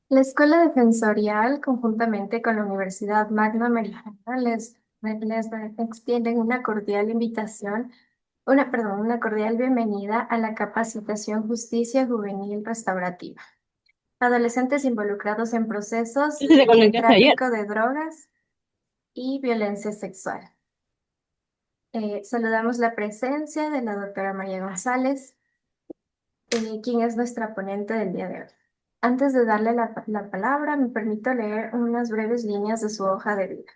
La Escuela Defensorial, conjuntamente con la Universidad Magno Americana, les extienden una cordial invitación, una cordial bienvenida a la capacitación Justicia Juvenil Restaurativa. Adolescentes involucrados en procesos Entonces te de conectaste ayer. tráfico de drogas y violencia sexual. Saludamos la presencia de la doctora María González, quien es nuestra ponente del día de hoy. Antes de darle la palabra, me permito leer unas breves líneas de su hoja de vida.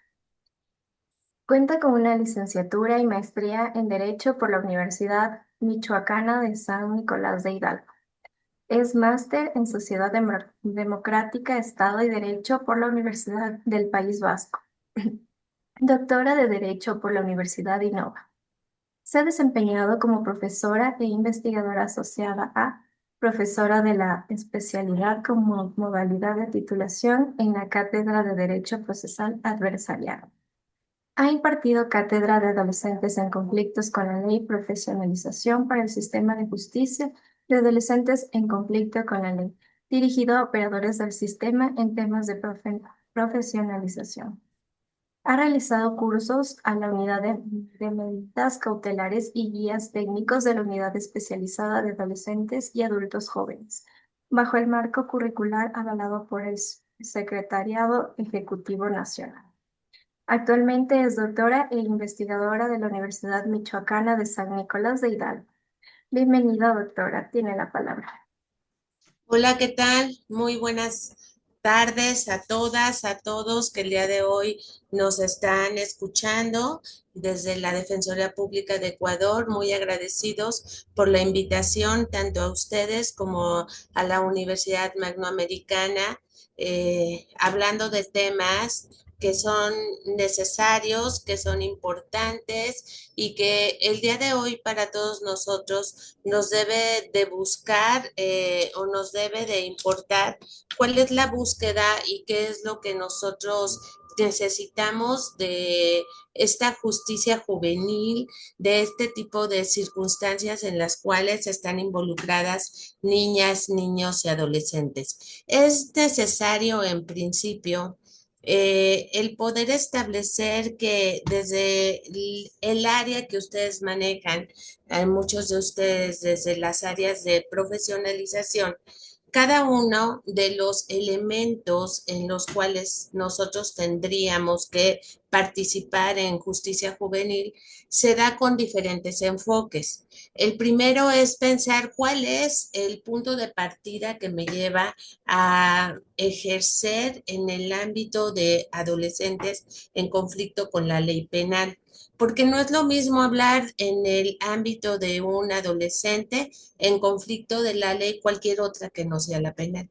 Cuenta con una licenciatura y maestría en Derecho por la Universidad Michoacana de San Nicolás de Hidalgo. Es máster en Sociedad Democrática, Estado y Derecho por la Universidad del País Vasco. Doctora de Derecho por la Universidad Innova. Se ha desempeñado como profesora e investigadora asociada a profesora de la especialidad como modalidad de titulación en la Cátedra de Derecho Procesal Adversarial. Ha impartido cátedra de adolescentes en conflictos con la ley, profesionalización para el sistema de justicia de adolescentes en conflicto con la ley, dirigido a operadores del sistema en temas de profesionalización. Ha realizado cursos a la unidad de medidas cautelares y guías técnicos de la unidad especializada de adolescentes y adultos jóvenes, bajo el marco curricular avalado por el Secretariado Ejecutivo Nacional. Actualmente es doctora e investigadora de la Universidad Michoacana de San Nicolás de Hidalgo. Bienvenida, doctora. Tiene la palabra. Hola, ¿qué tal? Muy buenas tardes a todas, a todos que el día de hoy nos están escuchando desde la Defensoría Pública de Ecuador. Muy agradecidos por la invitación tanto a ustedes como a la Universidad Magnoamericana, hablando de temas que son necesarios, que son importantes y que el día de hoy para todos nosotros nos debe de buscar o nos debe de importar cuál es la búsqueda y qué es lo que nosotros necesitamos de esta justicia juvenil, de este tipo de circunstancias en las cuales están involucradas niñas, niños y adolescentes. Es necesario en principio el poder establecer que desde el área que ustedes manejan, hay muchos de ustedes desde las áreas de profesionalización, cada uno de los elementos en los cuales nosotros tendríamos que participar en justicia juvenil se da con diferentes enfoques. El primero es pensar cuál es el punto de partida que me lleva a ejercer en el ámbito de adolescentes en conflicto con la ley penal, porque no es lo mismo hablar en el ámbito de un adolescente en conflicto de la ley cualquier otra que no sea la penal.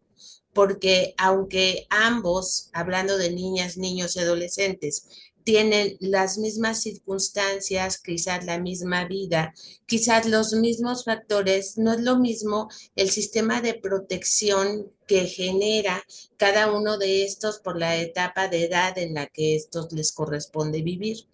Porque aunque ambos, hablando de niñas, niños y adolescentes, tienen las mismas circunstancias, quizás la misma vida, quizás los mismos factores, no es lo mismo el sistema de protección que genera cada uno de estos por la etapa de edad en la que estos les corresponde vivir.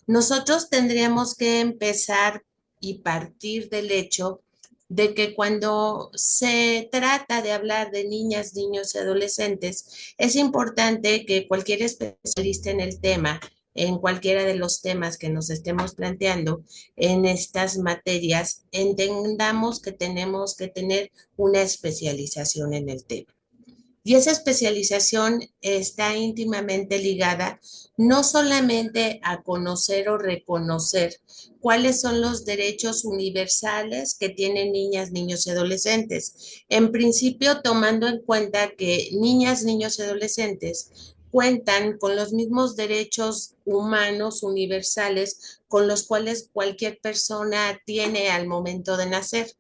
Nosotros tendríamos que empezar y partir del hecho de que cuando se trata de hablar de niñas, niños y adolescentes, es importante que cualquier especialista en el tema, en cualquiera de los temas que nos estemos planteando en estas materias, entendamos que tenemos que tener una especialización en el tema. Y esa especialización está íntimamente ligada no solamente a conocer o reconocer cuáles son los derechos universales que tienen niñas, niños y adolescentes. En principio, tomando en cuenta que niñas, niños y adolescentes cuentan con los mismos derechos humanos universales con los cuales cualquier persona tiene al momento de nacer,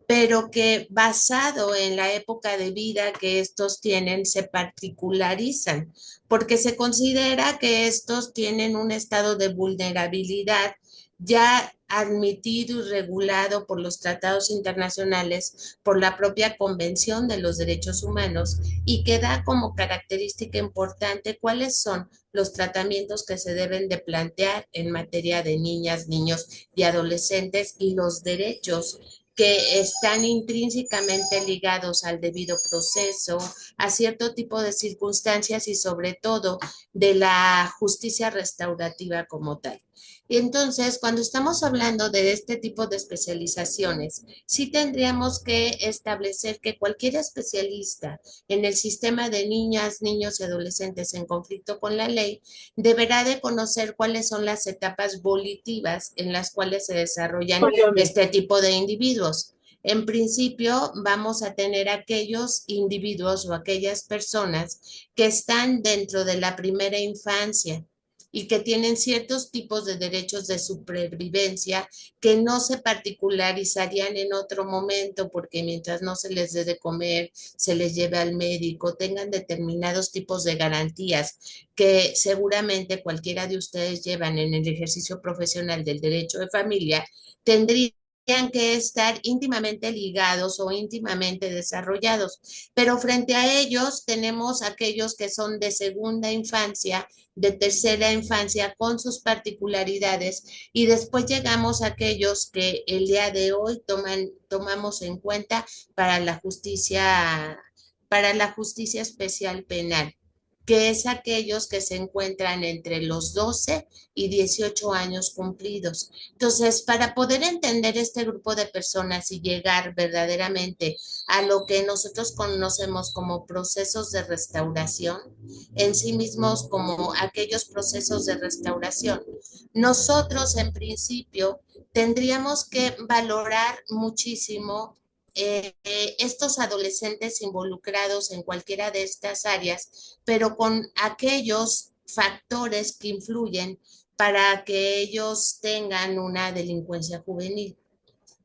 pero que basado en la época de vida que estos tienen, se particularizan, porque se considera que estos tienen un estado de vulnerabilidad ya admitido y regulado por los tratados internacionales, por la propia Convención de los Derechos Humanos, y que da como característica importante cuáles son los tratamientos que se deben de plantear en materia de niñas, niños y adolescentes y los derechos que están intrínsecamente ligados al debido proceso, a cierto tipo de circunstancias y sobre todo de la justicia restaurativa como tal. Y entonces, cuando estamos hablando de este tipo de especializaciones, sí tendríamos que establecer que cualquier especialista en el sistema de niñas, niños y adolescentes en conflicto con la ley deberá de conocer cuáles son las etapas volitivas en las cuales se desarrollan este tipo de individuos. En principio, vamos a tener aquellos individuos o aquellas personas que están dentro de la primera infancia y que tienen ciertos tipos de derechos de supervivencia que no se particularizarían en otro momento porque mientras no se les dé de comer, se les lleve al médico, tengan determinados tipos de garantías que seguramente cualquiera de ustedes llevan en el ejercicio profesional del derecho de familia, tendrían que estar íntimamente ligados o íntimamente desarrollados. Pero frente a ellos tenemos aquellos que son de segunda infancia, de tercera infancia con sus particularidades y después llegamos a aquellos que el día de hoy tomamos en cuenta para para la justicia especial penal, que es aquellos que se encuentran entre los 12 y 18 años cumplidos. Entonces, para poder entender este grupo de personas y llegar verdaderamente a lo que nosotros conocemos como procesos de restauración, en sí mismos como aquellos procesos de restauración, nosotros en principio tendríamos que valorar muchísimo estos adolescentes involucrados en cualquiera de estas áreas, pero con aquellos factores que influyen para que ellos tengan una delincuencia juvenil.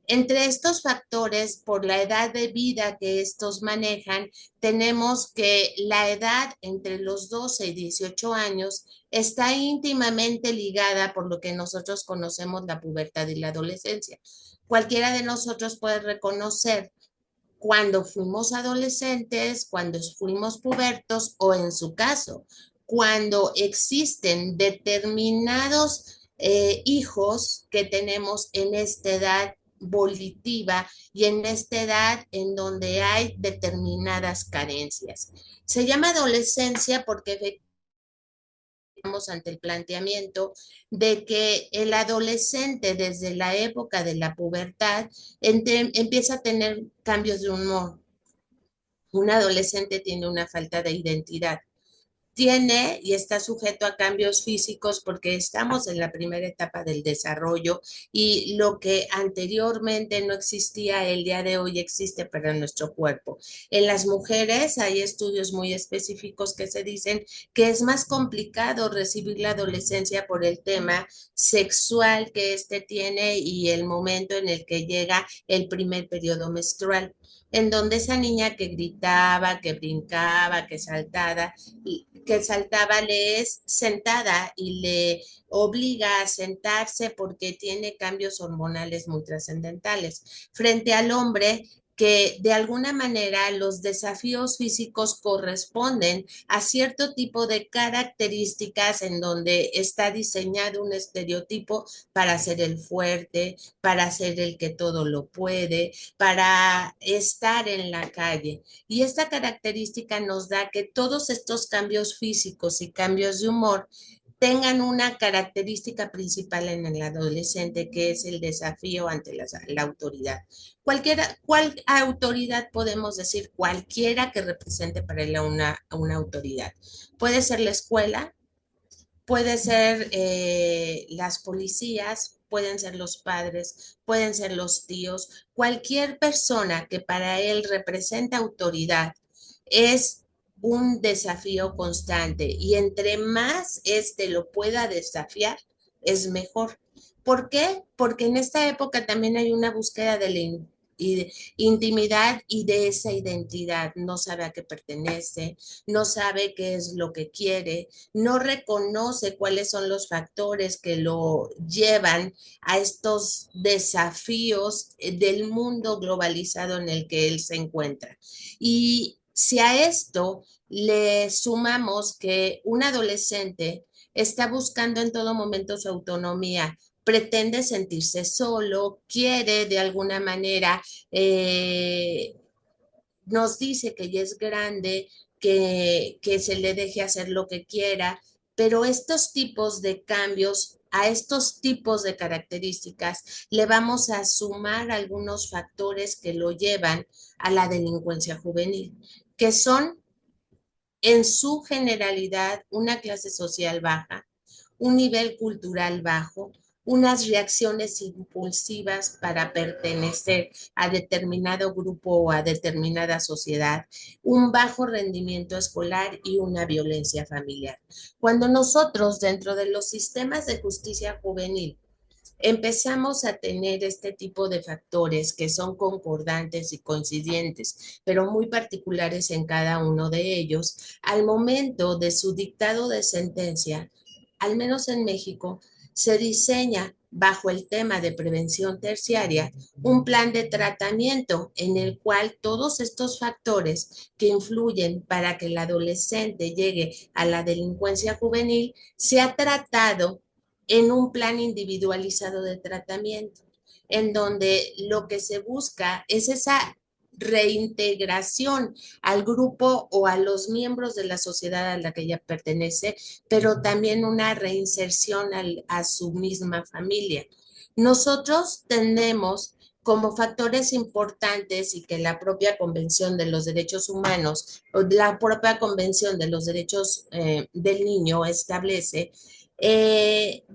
Entre estos factores, por la edad de vida que estos manejan, tenemos que la edad entre los 12 y 18 años está íntimamente ligada por lo que nosotros conocemos la pubertad y la adolescencia. Cualquiera de nosotros puede reconocer cuando fuimos adolescentes, cuando fuimos pubertos o en su caso, cuando existen determinados hijos que tenemos en esta edad volitiva y en esta edad en donde hay determinadas carencias. Se llama adolescencia porque estamos ante el planteamiento de que el adolescente desde la época de la pubertad empieza a tener cambios de humor. Un adolescente tiene una falta de identidad. Tiene y está sujeto a cambios físicos porque estamos en la primera etapa del desarrollo y lo que anteriormente no existía, el día de hoy existe para nuestro cuerpo. En las mujeres hay estudios muy específicos que se dicen que es más complicado recibir la adolescencia por el tema sexual que éste tiene y el momento en el que llega el primer periodo menstrual, en donde esa niña que gritaba, que brincaba, que saltaba le es sentada y le obliga a sentarse porque tiene cambios hormonales muy trascendentales. Frente al hombre, que de alguna manera los desafíos físicos corresponden a cierto tipo de características en donde está diseñado un estereotipo para ser el fuerte, para ser el que todo lo puede, para estar en la calle. Y esta característica nos da que todos estos cambios físicos y cambios de humor tengan una característica principal en el adolescente, que es el desafío ante la autoridad. ¿Cuál autoridad podemos decir? Cualquiera que represente para él a una autoridad. Puede ser la escuela, puede ser las policías, pueden ser los padres, pueden ser los tíos, cualquier persona que para él representa autoridad es un desafío constante y entre más este lo pueda desafiar, es mejor. ¿Por qué? Porque en esta época también hay una búsqueda de la intimidad y de esa identidad. No sabe a qué pertenece, no sabe qué es lo que quiere, no reconoce cuáles son los factores que lo llevan a estos desafíos del mundo globalizado en el que él se encuentra. Y si a esto le sumamos que un adolescente está buscando en todo momento su autonomía, pretende sentirse solo, quiere de alguna manera, eh, nos dice que ya es grande, que se le deje hacer lo que quiera, pero estos tipos de cambios, a estos tipos de características, le vamos a sumar algunos factores que lo llevan a la delincuencia juvenil, que son en su generalidad una clase social baja, un nivel cultural bajo, unas reacciones impulsivas para pertenecer a determinado grupo o a determinada sociedad, un bajo rendimiento escolar y una violencia familiar. Cuando nosotros dentro de los sistemas de justicia juvenil empezamos a tener este tipo de factores que son concordantes y coincidentes, pero muy particulares en cada uno de ellos, al momento de su dictado de sentencia, al menos en México, se diseña bajo el tema de prevención terciaria un plan de tratamiento en el cual todos estos factores que influyen para que el adolescente llegue a la delincuencia juvenil se ha tratado en un plan individualizado de tratamiento, en donde lo que se busca es esa reintegración al grupo o a los miembros de la sociedad a la que ella pertenece, pero también una reinserción a su misma familia. Nosotros tenemos como factores importantes y que la propia Convención de los Derechos Humanos o la propia Convención de los Derechos del Niño establece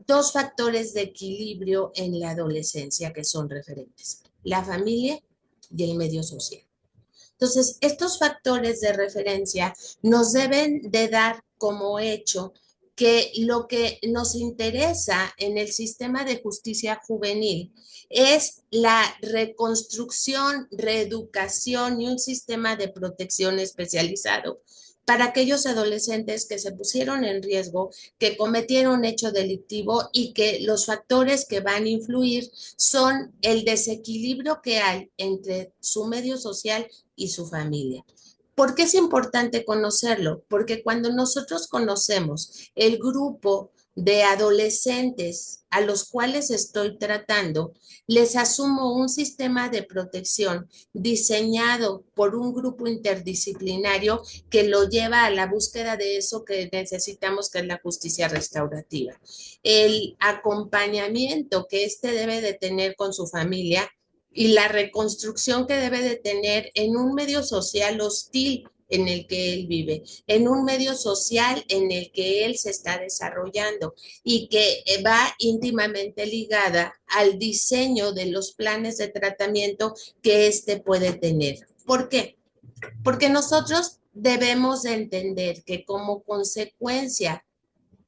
dos factores de equilibrio en la adolescencia que son referentes, la familia y el medio social. Entonces, estos factores de referencia nos deben de dar como hecho que lo que nos interesa en el sistema de justicia juvenil es la reconstrucción, reeducación y un sistema de protección especializado para aquellos adolescentes que se pusieron en riesgo, que cometieron hecho delictivo y que los factores que van a influir son el desequilibrio que hay entre su medio social y su familia. ¿Por qué es importante conocerlo? Porque cuando nosotros conocemos el grupo de adolescentes a los cuales estoy tratando, les asumo un sistema de protección diseñado por un grupo interdisciplinario que lo lleva a la búsqueda de eso que necesitamos, que es la justicia restaurativa. El acompañamiento que éste debe de tener con su familia y la reconstrucción que debe de tener en un medio social hostil en el que él vive, en un medio social en el que él se está desarrollando y que va íntimamente ligada al diseño de los planes de tratamiento que éste puede tener. ¿Por qué? Porque nosotros debemos de entender que como consecuencia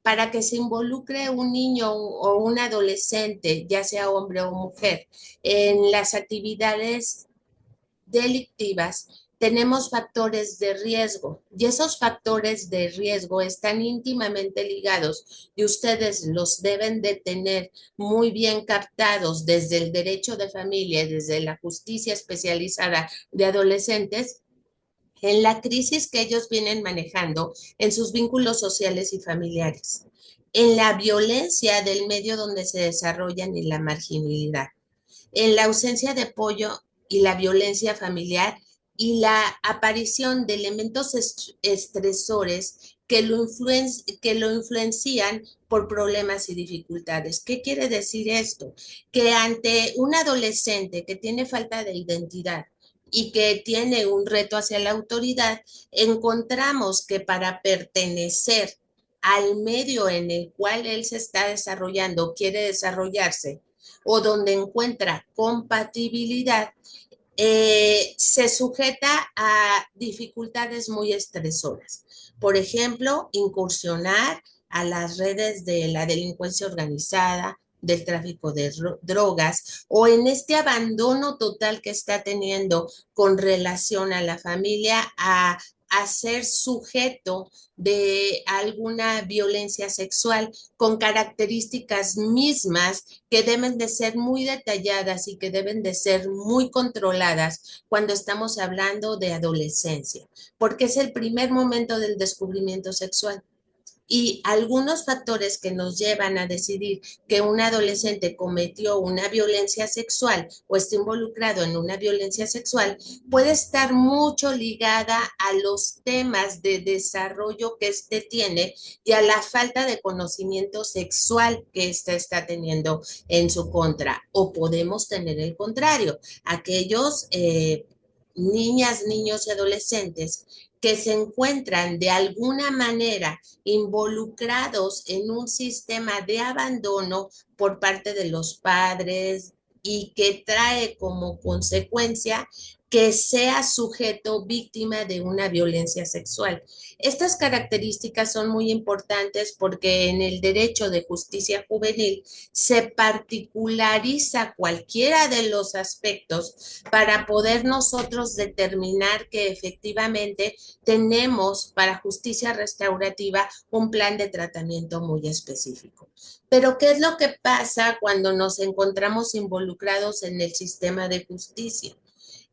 para que se involucre un niño o un adolescente, ya sea hombre o mujer, en las actividades delictivas, tenemos factores de riesgo y esos factores de riesgo están íntimamente ligados y ustedes los deben de tener muy bien captados desde el derecho de familia, desde la justicia especializada de adolescentes, en la crisis que ellos vienen manejando en sus vínculos sociales y familiares, en la violencia del medio donde se desarrollan y la marginalidad, en la ausencia de apoyo y la violencia familiar y la aparición de elementos estresores que lo influencian por problemas y dificultades. ¿Qué quiere decir esto? Que ante un adolescente que tiene falta de identidad y que tiene un reto hacia la autoridad, encontramos que para pertenecer al medio en el cual él se está desarrollando, quiere desarrollarse, o donde encuentra compatibilidad, se sujeta a dificultades muy estresoras. Por ejemplo, incursionar a las redes de la delincuencia organizada, del tráfico de drogas o en este abandono total que está teniendo con relación a la familia, a ser sujeto de alguna violencia sexual con características mismas que deben de ser muy detalladas y que deben de ser muy controladas cuando estamos hablando de adolescencia, porque es el primer momento del descubrimiento sexual. Y algunos factores que nos llevan a decidir que un adolescente cometió una violencia sexual o está involucrado en una violencia sexual puede estar mucho ligada a los temas de desarrollo que éste tiene y a la falta de conocimiento sexual que éste está teniendo en su contra. O podemos tener el contrario, aquellos niñas, niños y adolescentes que se encuentran de alguna manera involucrados en un sistema de abandono por parte de los padres y que trae como consecuencia que sea sujeto víctima de una violencia sexual. Estas características son muy importantes porque en el derecho de justicia juvenil se particulariza cualquiera de los aspectos para poder nosotros determinar que efectivamente tenemos para justicia restaurativa un plan de tratamiento muy específico. Pero ¿qué es lo que pasa cuando nos encontramos involucrados en el sistema de justicia?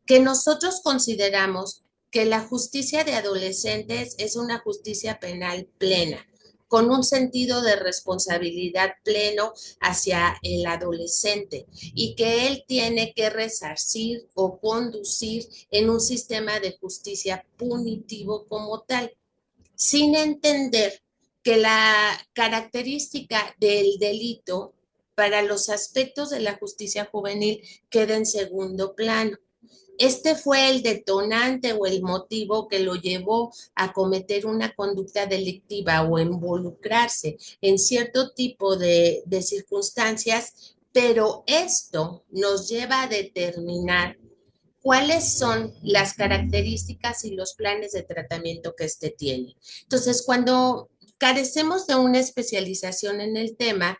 Que nosotros consideramos que la justicia de adolescentes es una justicia penal plena, con un sentido de responsabilidad pleno hacia el adolescente y que él tiene que resarcir o conducir en un sistema de justicia punitivo como tal, sin entender que la característica del delito para los aspectos de la justicia juvenil queda en segundo plano. Este fue el detonante o el motivo que lo llevó a cometer una conducta delictiva o involucrarse en cierto tipo de circunstancias, pero esto nos lleva a determinar cuáles son las características y los planes de tratamiento que éste tiene. Entonces, cuando carecemos de una especialización en el tema,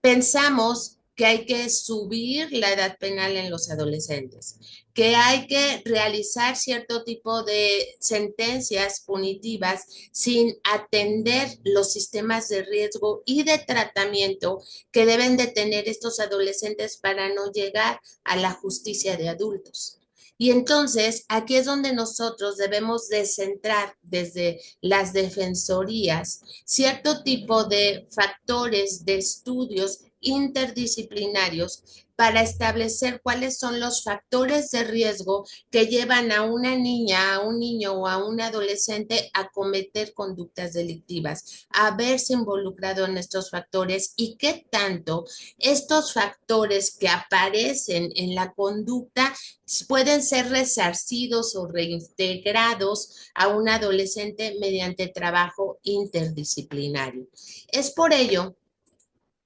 pensamos que hay que subir la edad penal en los adolescentes, que hay que realizar cierto tipo de sentencias punitivas sin atender los sistemas de riesgo y de tratamiento que deben de tener estos adolescentes para no llegar a la justicia de adultos. Y entonces aquí es donde nosotros debemos de centrar desde las defensorías cierto tipo de factores de estudios interdisciplinarios para establecer cuáles son los factores de riesgo que llevan a una niña, a un niño o a un adolescente a cometer conductas delictivas, a verse involucrado en estos factores y qué tanto estos factores que aparecen en la conducta pueden ser resarcidos o reintegrados a un adolescente mediante trabajo interdisciplinario. Es por ello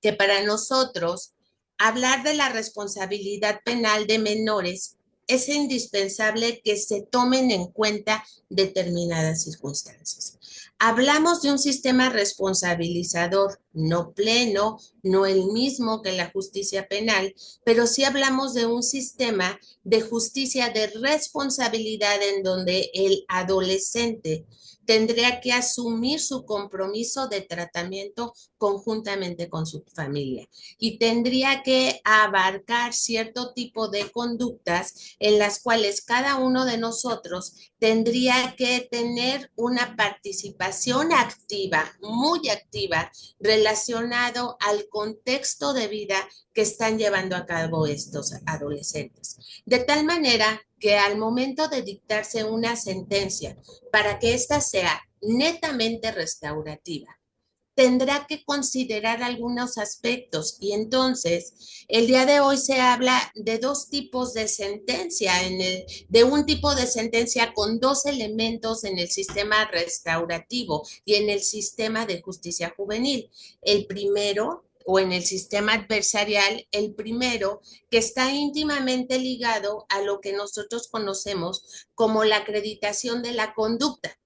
que para nosotros hablar de la responsabilidad penal de menores es indispensable que se tomen en cuenta determinadas circunstancias. Hablamos de un sistema responsabilizador no pleno, no el mismo que la justicia penal, pero sí hablamos de un sistema de justicia de responsabilidad en donde el adolescente tendría que asumir su compromiso de tratamiento conjuntamente con su familia y tendría que abarcar cierto tipo de conductas en las cuales cada uno de nosotros tendría que tener una participación activa, muy activa, relacionado al contexto de vida que están llevando a cabo estos adolescentes. De tal manera que al momento de dictarse una sentencia, para que ésta sea netamente restaurativa, tendrá que considerar algunos aspectos y entonces el día de hoy se habla de dos tipos de sentencia, de un tipo de sentencia con dos elementos en el sistema restaurativo y en el sistema de justicia juvenil. El primero o en el sistema adversarial, el primero que está íntimamente ligado a lo que nosotros conocemos como la acreditación de la conducta.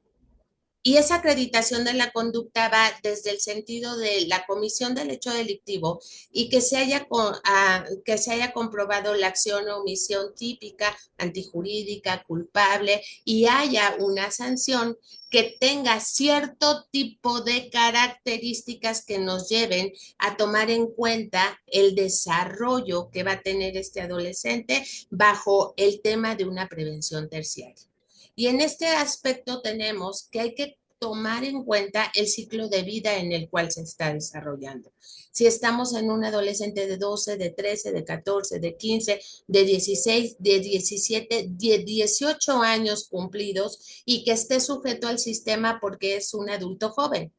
Y esa acreditación de la conducta va desde el sentido de la comisión del hecho delictivo y que se haya comprobado la acción o omisión típica, antijurídica, culpable y haya una sanción que tenga cierto tipo de características que nos lleven a tomar en cuenta el desarrollo que va a tener este adolescente bajo el tema de una prevención terciaria. Y en este aspecto tenemos que hay que tomar en cuenta el ciclo de vida en el cual se está desarrollando. Si estamos en un adolescente de 12, de 13, de 14, de 15, de 16, de 17, de 18 años cumplidos y que esté sujeto al sistema porque es un adulto joven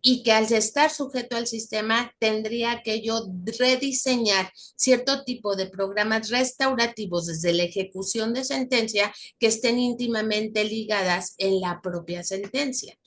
y que al estar sujeto al sistema tendría que yo rediseñar cierto tipo de programas restaurativos desde la ejecución de sentencia que estén íntimamente ligadas en la propia sentencia.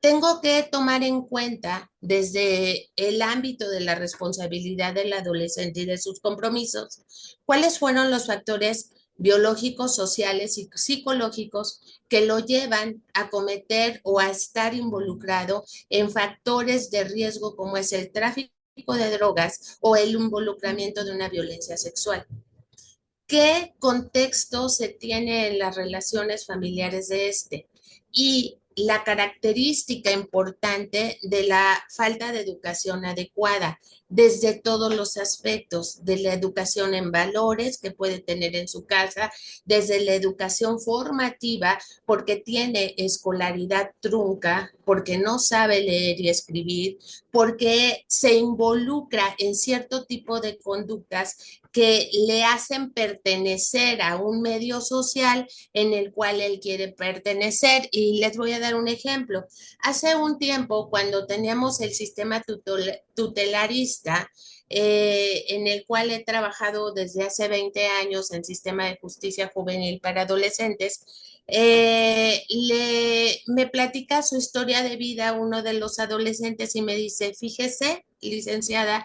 Tengo que tomar en cuenta desde el ámbito de la responsabilidad del adolescente y de sus compromisos, cuáles fueron los factores biológicos, sociales y psicológicos que lo llevan a cometer o a estar involucrado en factores de riesgo como es el tráfico de drogas o el involucramiento de una violencia sexual. ¿Qué contexto se tiene en las relaciones familiares de este? Y la característica importante de la falta de educación adecuada desde todos los aspectos, de la educación en valores que puede tener en su casa, desde la educación formativa, porque tiene escolaridad trunca, porque no sabe leer y escribir, porque se involucra en cierto tipo de conductas que le hacen pertenecer a un medio social en el cual él quiere pertenecer. Y les voy a dar un ejemplo. Hace un tiempo, cuando teníamos el sistema tutelarista, en el cual he trabajado desde hace 20 años en sistema de justicia juvenil para adolescentes, me platica su historia de vida uno de los adolescentes y me dice, fíjese, licenciada,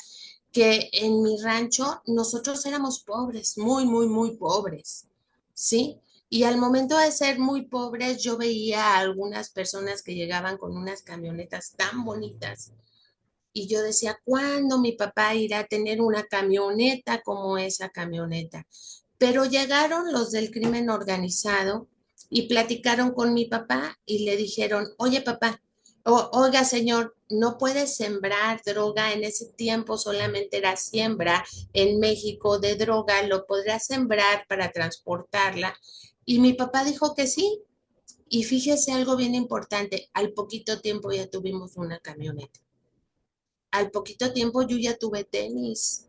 que en mi rancho nosotros éramos pobres, muy, muy, muy pobres, ¿sí? Y al momento de ser muy pobres, yo veía a algunas personas que llegaban con unas camionetas tan bonitas. Y yo decía, ¿cuándo mi papá irá a tener una camioneta como esa camioneta? Pero llegaron los del crimen organizado y platicaron con mi papá y le dijeron, oye papá, oiga señor, no puedes sembrar droga, en ese tiempo solamente era siembra en México de droga, lo podrás sembrar para transportarla. Y mi papá dijo que sí. Y fíjese algo bien importante, al poquito tiempo ya tuvimos una camioneta. Al poquito tiempo yo ya tuve tenis.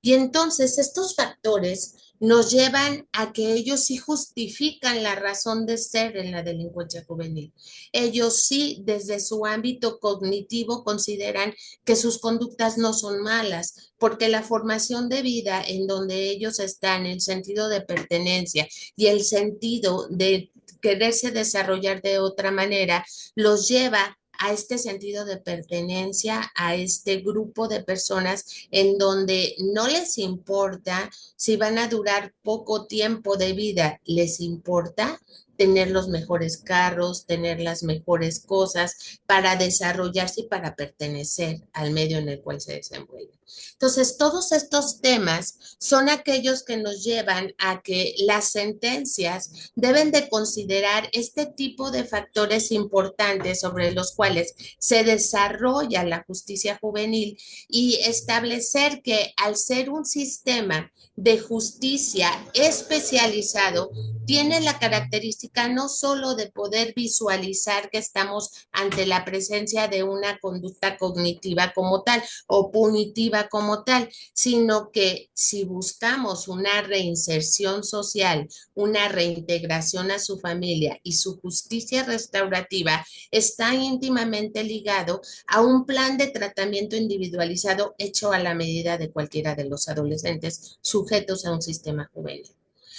Y entonces estos factores nos llevan a que ellos sí justifican la razón de ser en la delincuencia juvenil. Ellos sí, desde su ámbito cognitivo, consideran que sus conductas no son malas, porque la formación de vida en donde ellos están, el sentido de pertenencia y el sentido de quererse desarrollar de otra manera, los lleva a este sentido de pertenencia, a este grupo de personas en donde no les importa si van a durar poco tiempo de vida, les importa tener los mejores carros, tener las mejores cosas para desarrollarse y para pertenecer al medio en el cual se desenvuelven. Entonces, todos estos temas son aquellos que nos llevan a que las sentencias deben de considerar este tipo de factores importantes sobre los cuales se desarrolla la justicia juvenil y establecer que al ser un sistema de justicia especializado, tiene la característica no solo de poder visualizar que estamos ante la presencia de una conducta cognitiva como tal o punitiva como tal, sino que si buscamos una reinserción social, una reintegración a su familia y su justicia restaurativa, está íntimamente ligado a un plan de tratamiento individualizado hecho a la medida de cualquiera de los adolescentes sujetos a un sistema juvenil.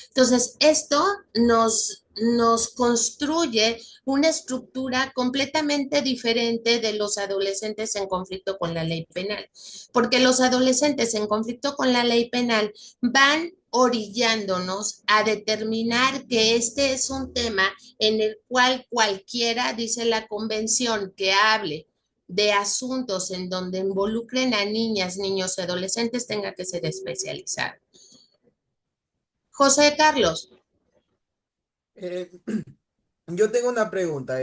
Entonces, esto nos construye una estructura completamente diferente de los adolescentes en conflicto con la ley penal, porque los adolescentes en conflicto con la ley penal van orillándonos a determinar que este es un tema en el cual cualquiera, dice la convención, que hable de asuntos en donde involucren a niñas, niños y adolescentes tenga que ser especializado. José Carlos, Eh, yo tengo una pregunta.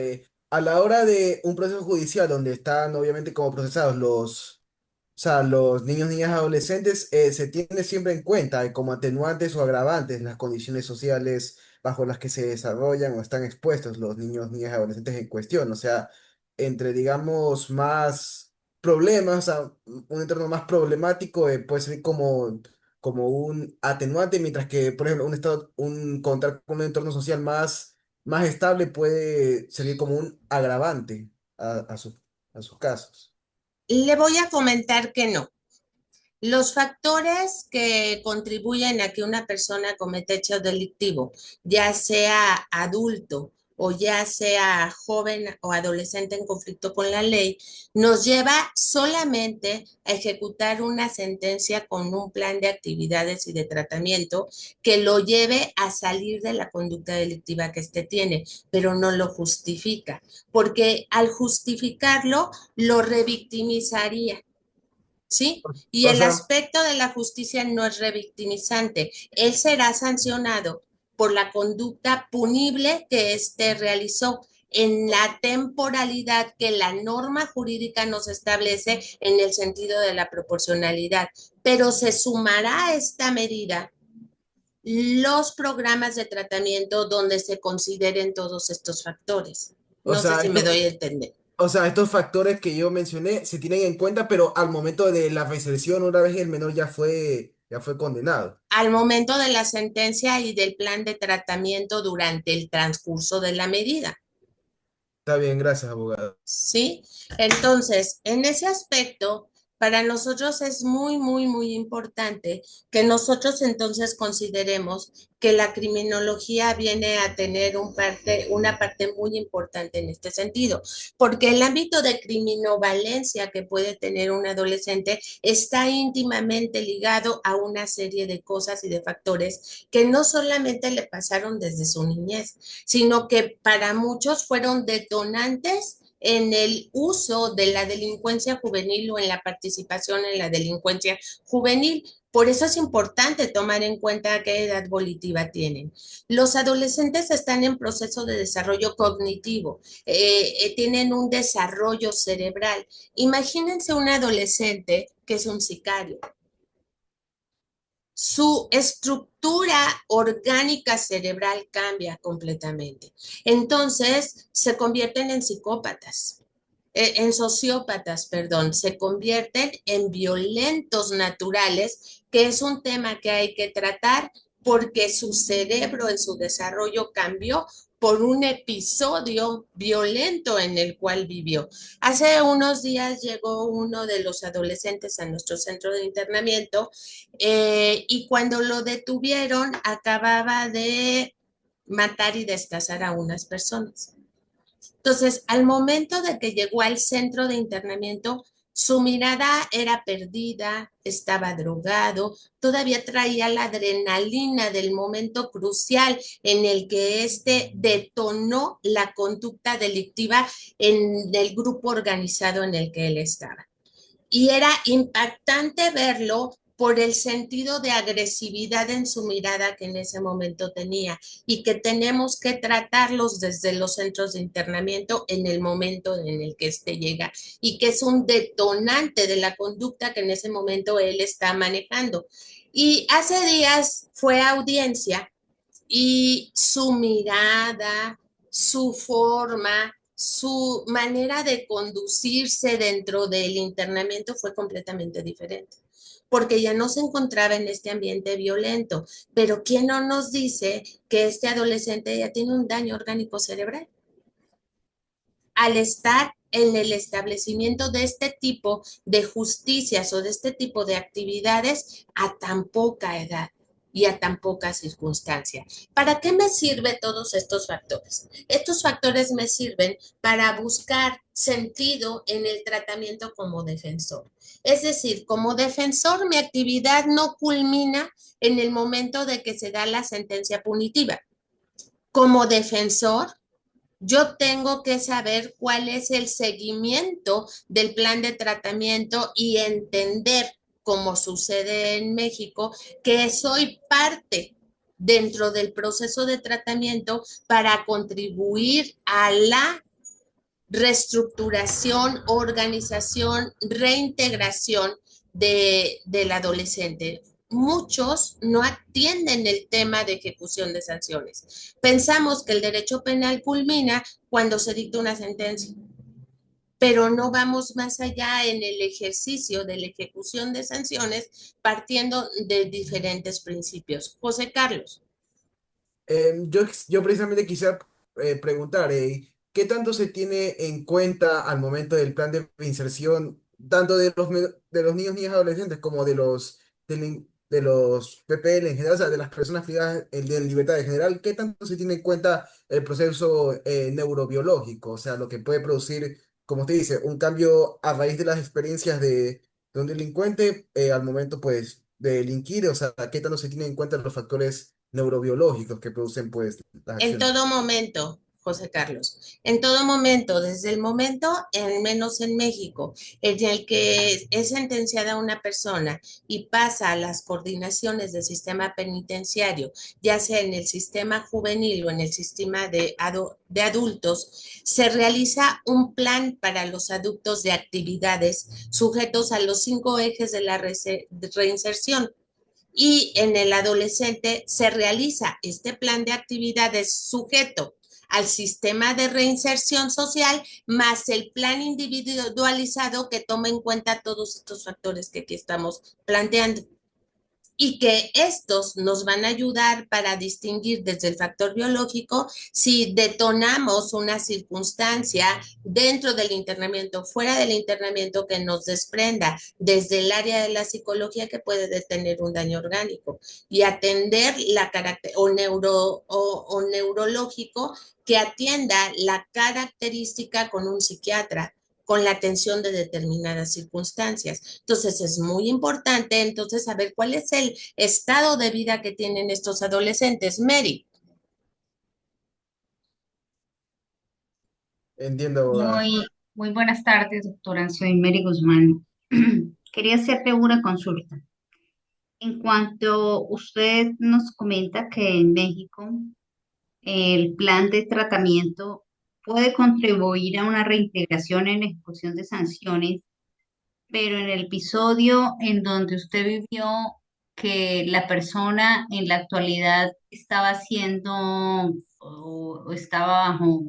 A la hora de un proceso judicial donde están obviamente como procesados o sea, los niños, niñas, adolescentes, se tiene siempre en cuenta como atenuantes o agravantes las condiciones sociales bajo las que se desarrollan o están expuestos los niños, niñas y adolescentes en cuestión. O sea, entre, digamos, más problemas, o sea, un entorno más problemático puede ser como un atenuante, mientras que, por ejemplo, contar con un entorno social más estable puede servir como un agravante a sus casos. Le voy a comentar que no. Los factores que contribuyen a que una persona cometa hecho delictivo, ya sea adulto o ya sea joven o adolescente en conflicto con la ley, nos lleva solamente a ejecutar una sentencia con un plan de actividades y de tratamiento que lo lleve a salir de la conducta delictiva que éste tiene, pero no lo justifica, porque al justificarlo lo revictimizaría. ¿Sí? Y O el sea, aspecto de la justicia no es revictimizante. Él será sancionado por la conducta punible que éste realizó en la temporalidad que la norma jurídica nos establece en el sentido de la proporcionalidad. Pero se sumará a esta medida los programas de tratamiento donde se consideren todos estos factores. o No sé sea, si me doy a entender. O sea, estos factores que yo mencioné se tienen en cuenta, pero al momento de la resolución, una vez el menor ya fue condenado. Al momento de la sentencia y del plan de tratamiento durante el transcurso de la medida. Está bien, gracias, abogado. ¿Sí? Entonces, en ese aspecto, para nosotros es muy importante que nosotros entonces consideremos que la criminología viene a tener una parte muy importante en este sentido, porque el ámbito de criminovalencia que puede tener un adolescente está íntimamente ligado a una serie de cosas y de factores que no solamente le pasaron desde su niñez, sino que para muchos fueron detonantes en el uso de la delincuencia juvenil o en la participación en la delincuencia juvenil. Por eso es importante tomar en cuenta qué edad volitiva tienen. Los adolescentes están en proceso de desarrollo cognitivo, tienen un desarrollo cerebral. Imagínense un adolescente que es un sicario, su estructura orgánica cerebral cambia completamente. Entonces, se convierten en psicópatas, en sociópatas, perdón, se convierten en violentos naturales, que es un tema que hay que tratar porque su cerebro en su desarrollo cambió por un episodio violento en el cual vivió. Hace unos días llegó uno de los adolescentes a nuestro centro de internamiento y cuando lo detuvieron acababa de matar y destazar a unas personas. Entonces, al momento de que llegó al centro de internamiento, su mirada era perdida, estaba drogado, todavía traía la adrenalina del momento crucial en el que éste detonó la conducta delictiva en el grupo organizado en el que él estaba. Y era impactante verlo por el sentido de agresividad en su mirada que en ese momento tenía y que tenemos que tratarlos desde los centros de internamiento en el momento en el que éste llega y que es un detonante de la conducta que en ese momento él está manejando. Y hace días fue a audiencia y su mirada, su forma, su manera de conducirse dentro del internamiento fue completamente diferente, porque ya no se encontraba en este ambiente violento. Pero ¿quién no nos dice que este adolescente ya tiene un daño orgánico cerebral? Al estar en el establecimiento de este tipo de justicias o de este tipo de actividades a tan poca edad y a tan poca circunstancia. ¿Para qué me sirven todos estos factores? Estos factores me sirven para buscar sentido en el tratamiento como defensor. Es decir, como defensor, mi actividad no culmina en el momento de que se da la sentencia punitiva. Como defensor, yo tengo que saber cuál es el seguimiento del plan de tratamiento y entender, como sucede en México, que soy parte dentro del proceso de tratamiento para contribuir a la reestructuración, organización, reintegración del adolescente. muchos no atienden el tema de ejecución de sanciones. Pensamos que el derecho penal culmina cuando se dicta una sentencia, pero no vamos más allá en el ejercicio de la ejecución de sanciones partiendo de diferentes principios. José Carlos. Yo precisamente quisiera preguntar, ¿qué tanto se tiene en cuenta al momento del plan de inserción, tanto de los niños, niñas y adolescentes como de los PPL en general, o sea, de las personas privadas de libertad en general? ¿Qué tanto se tiene en cuenta el proceso neurobiológico? O sea, lo que puede producir, como usted dice, un cambio a raíz de las experiencias de un delincuente al momento, pues, de delinquir. O sea, ¿qué tanto se tiene en cuenta los factores neurobiológicos que producen pues las En acciones? todo momento, José Carlos, en todo momento, desde el momento, al menos en México, en el que es sentenciada una persona y pasa a las coordinaciones del sistema penitenciario, ya sea en el sistema juvenil o en el sistema de adultos, se realiza un plan para los adultos de actividades sujetos a los 5 ejes de la reinserción, y en el adolescente se realiza este plan de actividades sujeto al sistema de reinserción social más el plan individualizado que toma en cuenta todos estos factores que aquí estamos planteando, y que estos nos van a ayudar para distinguir desde el factor biológico si detonamos una circunstancia dentro del internamiento, fuera del internamiento, que nos desprenda desde el área de la psicología que puede detener un daño orgánico, y atender la carácter o neurológico que atienda la característica con un psiquiatra, con la atención de determinadas circunstancias. Entonces es muy importante entonces saber cuál es el estado de vida que tienen estos adolescentes. Mary. Entiendo, abogada. Muy buenas tardes, doctora. Soy Mary Guzmán. Quería hacerte una consulta. En cuanto usted nos comenta que en México el plan de tratamiento puede contribuir a una reintegración en la ejecución de sanciones, pero en el episodio en donde usted vivió que la persona en la actualidad estaba haciendo o estaba bajo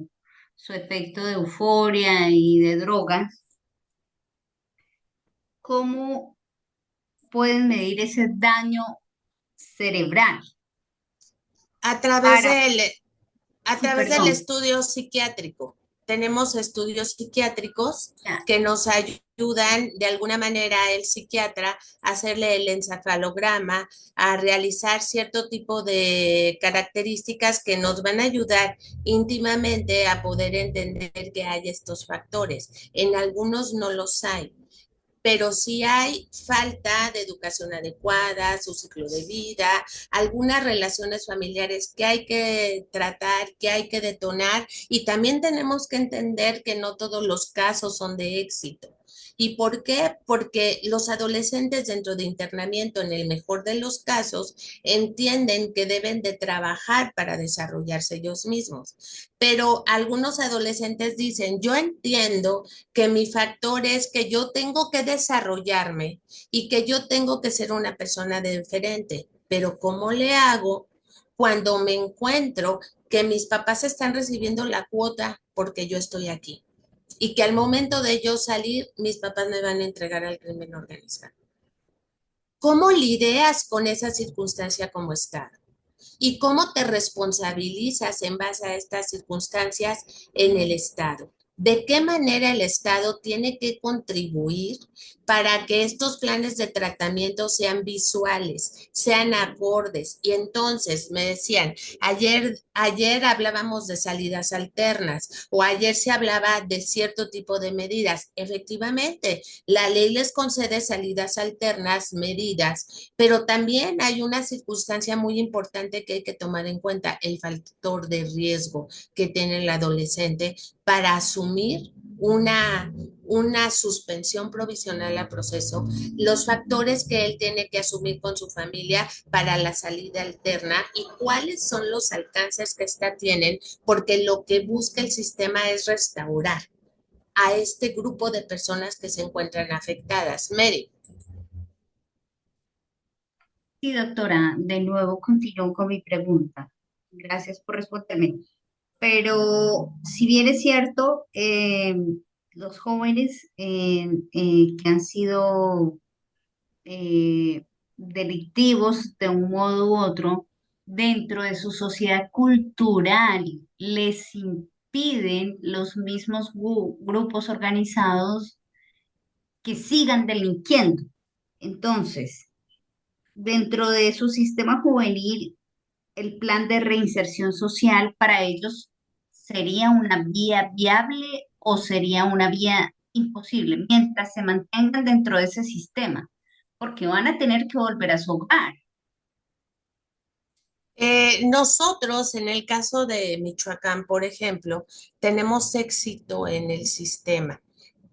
su efecto de euforia y de drogas, ¿cómo pueden medir ese daño cerebral? A través Para, del, a sí, través del perdón, estudio psiquiátrico. Tenemos estudios psiquiátricos ya, que nos ayudan de alguna manera el psiquiatra a hacerle el encefalograma, a realizar cierto tipo de características que nos van a ayudar íntimamente a poder entender que hay estos factores. En algunos no los hay, pero sí hay falta de educación adecuada, su ciclo de vida, algunas relaciones familiares que hay que tratar, que hay que detonar, y también tenemos que entender que no todos los casos son de éxito. ¿Y por qué? Porque los adolescentes dentro de internamiento, en el mejor de los casos, entienden que deben de trabajar para desarrollarse ellos mismos. Pero algunos adolescentes dicen, yo entiendo que mi factor es que yo tengo que desarrollarme y que yo tengo que ser una persona diferente, pero ¿cómo le hago cuando me encuentro que mis papás están recibiendo la cuota porque yo estoy aquí? Y que al momento de yo salir, mis papás me van a entregar al crimen organizado. ¿Cómo lidias con esa circunstancia como Estado? ¿Y cómo te responsabilizas en base a estas circunstancias en el Estado? ¿De qué manera el Estado tiene que contribuir para que estos planes de tratamiento sean visuales, sean acordes? Y entonces me decían, ayer hablábamos de salidas alternas, o ayer se hablaba de cierto tipo de medidas. Efectivamente, la ley les concede salidas alternas, medidas, pero también hay una circunstancia muy importante que hay que tomar en cuenta: el factor de riesgo que tiene el adolescente para asumir una suspensión provisional al proceso, los factores que él tiene que asumir con su familia para la salida alterna y cuáles son los alcances que ésta tienen, porque lo que busca el sistema es restaurar a este grupo de personas que se encuentran afectadas. Mary. Sí, doctora, de nuevo continúo con mi pregunta. Gracias por responderme. Pero si bien es cierto, los jóvenes que han sido delictivos de un modo u otro dentro de su sociedad cultural les impiden los mismos grupos organizados que sigan delinquiendo. Entonces, dentro de su sistema juvenil, el plan de reinserción social para ellos sería una vía viable o sería una vía imposible mientras se mantengan dentro de ese sistema, porque van a tener que volver a su hogar. Nosotros, en el caso de Michoacán, por ejemplo, tenemos éxito en el sistema.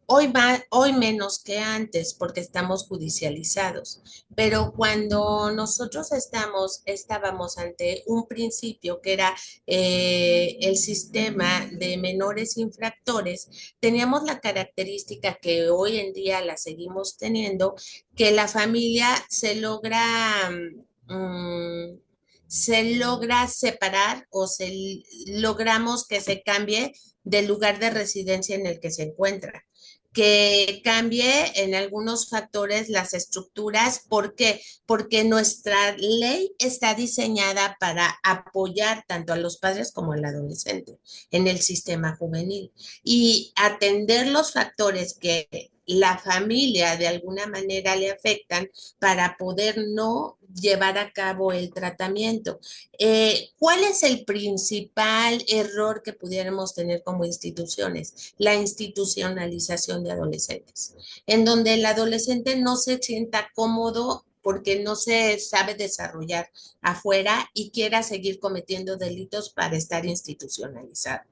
Hoy menos que antes porque estamos judicializados, pero cuando nosotros estábamos ante un principio que era el sistema de menores infractores, teníamos la característica que hoy en día la seguimos teniendo, que la familia mm, se logra separar o logramos que se cambie del lugar de residencia en el que se encuentra, que cambie en algunos factores las estructuras. ¿Por qué? Porque nuestra ley está diseñada para apoyar tanto a los padres como al adolescente en el sistema juvenil y atender los factores que la familia de alguna manera le afectan para poder no llevar a cabo el tratamiento. ¿Cuál es el principal error que pudiéramos tener como instituciones? La institucionalización de adolescentes, en donde el adolescente no se sienta cómodo porque no se sabe desarrollar afuera y quiera seguir cometiendo delitos para estar institucionalizado.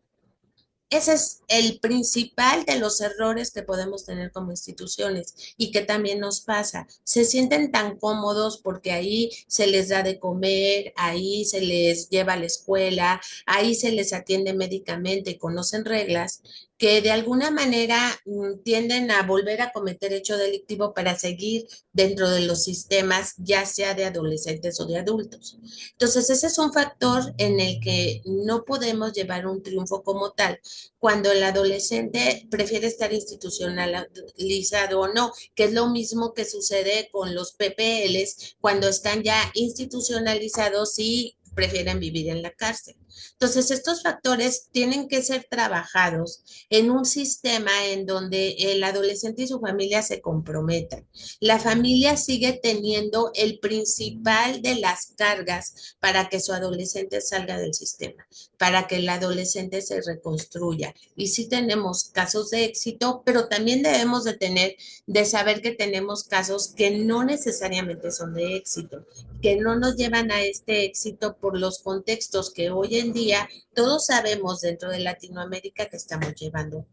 Ese es el principal de los errores que podemos tener como instituciones y que también nos pasa. Se sienten tan cómodos porque ahí se les da de comer, ahí se les lleva a la escuela, ahí se les atiende médicamente, conocen reglas, que de alguna manera tienden a volver a cometer hecho delictivo para seguir dentro de los sistemas, ya sea de adolescentes o de adultos. Entonces, ese es un factor en el que no podemos llevar un triunfo como tal cuando el adolescente prefiere estar institucionalizado o no, que es lo mismo que sucede con los PPLs cuando están ya institucionalizados y prefieren vivir en la cárcel. Entonces, estos factores tienen que ser trabajados en un sistema en donde el adolescente y su familia se comprometan. La familia sigue teniendo el principal de las cargas para que su adolescente salga del sistema, para que el adolescente se reconstruya. Y sí tenemos casos de éxito, pero también debemos de saber que tenemos casos que no necesariamente son de éxito, que no nos llevan a este éxito por los contextos que hoy en día todos sabemos dentro de Latinoamérica que estamos llevando.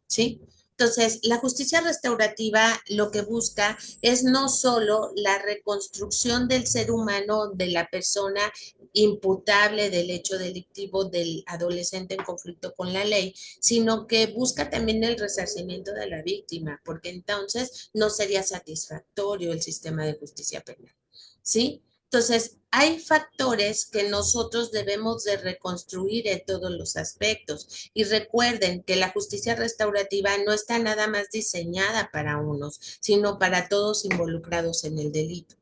¿Sí? Entonces, la justicia restaurativa lo que busca es no solo la reconstrucción del ser humano, de la persona imputable del hecho delictivo del adolescente en conflicto con la ley, sino que busca también el resarcimiento de la víctima, porque entonces no sería satisfactorio el sistema de justicia penal. ¿Sí? Entonces, hay factores que nosotros debemos de reconstruir en todos los aspectos. Y recuerden que la justicia restaurativa no está nada más diseñada para unos, sino para todos involucrados en el delito.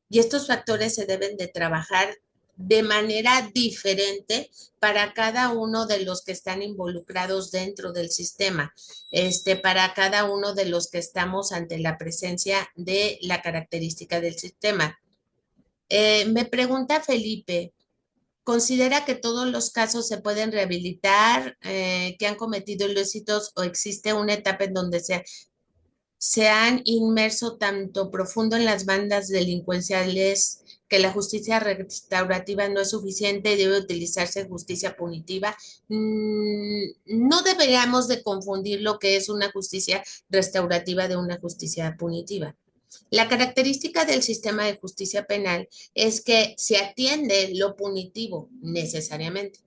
Y estos factores se deben de trabajar de manera diferente para cada uno de los que están involucrados dentro del sistema, para cada uno de los que estamos ante la presencia de la característica del sistema. Me pregunta Felipe, ¿considera que todos los casos se pueden rehabilitar, que han cometido ilícitos o existe una etapa en donde se han inmerso tanto profundo en las bandas delincuenciales que la justicia restaurativa no es suficiente y debe utilizarse justicia punitiva? No deberíamos de confundir lo que es una justicia restaurativa de una justicia punitiva. La característica del sistema de justicia penal es que se atiende lo punitivo necesariamente,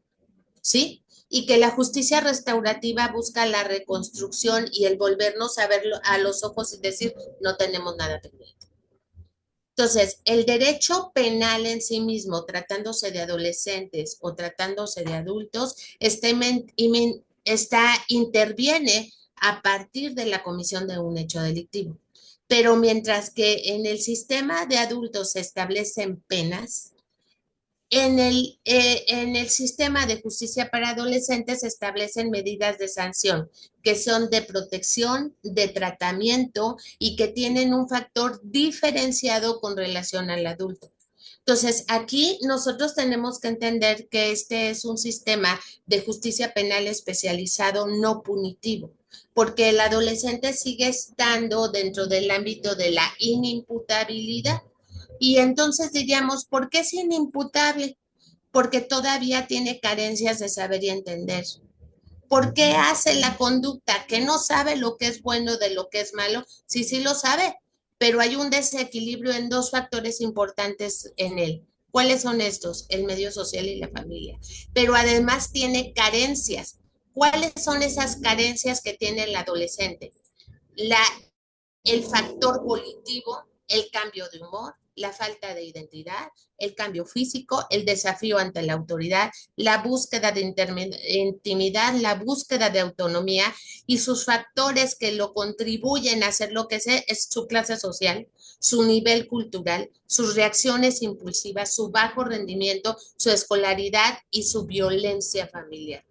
¿sí? Y que la justicia restaurativa busca la reconstrucción y el volvernos a ver a los ojos y decir, no tenemos nada pendiente. Entonces, el derecho penal en sí mismo, tratándose de adolescentes o tratándose de adultos, interviene a partir de la comisión de un hecho delictivo. Pero mientras que en el sistema de adultos se establecen penas, en el sistema de justicia para adolescentes se establecen medidas de sanción que son de protección, de tratamiento y que tienen un factor diferenciado con relación al adulto. Entonces, aquí nosotros tenemos que entender que este es un sistema de justicia penal especializado no punitivo, porque el adolescente sigue estando dentro del ámbito de la inimputabilidad. Y entonces diríamos, ¿por qué es inimputable? Porque todavía tiene carencias de saber y entender. ¿Por qué hace la conducta que no sabe lo que es bueno de lo que es malo? Sí, sí lo sabe, pero hay un desequilibrio en dos factores importantes en él. ¿Cuáles son estos? El medio social y la familia. Pero además tiene carencias. ¿Cuáles son esas carencias que tiene el adolescente? La el factor volitivo, el cambio de humor, la falta de identidad, el cambio físico, el desafío ante la autoridad, la búsqueda de intimidad, la búsqueda de autonomía y sus factores que lo contribuyen a hacer lo que sé es su clase social, su nivel cultural, sus reacciones impulsivas, su bajo rendimiento, su escolaridad y su violencia familiar.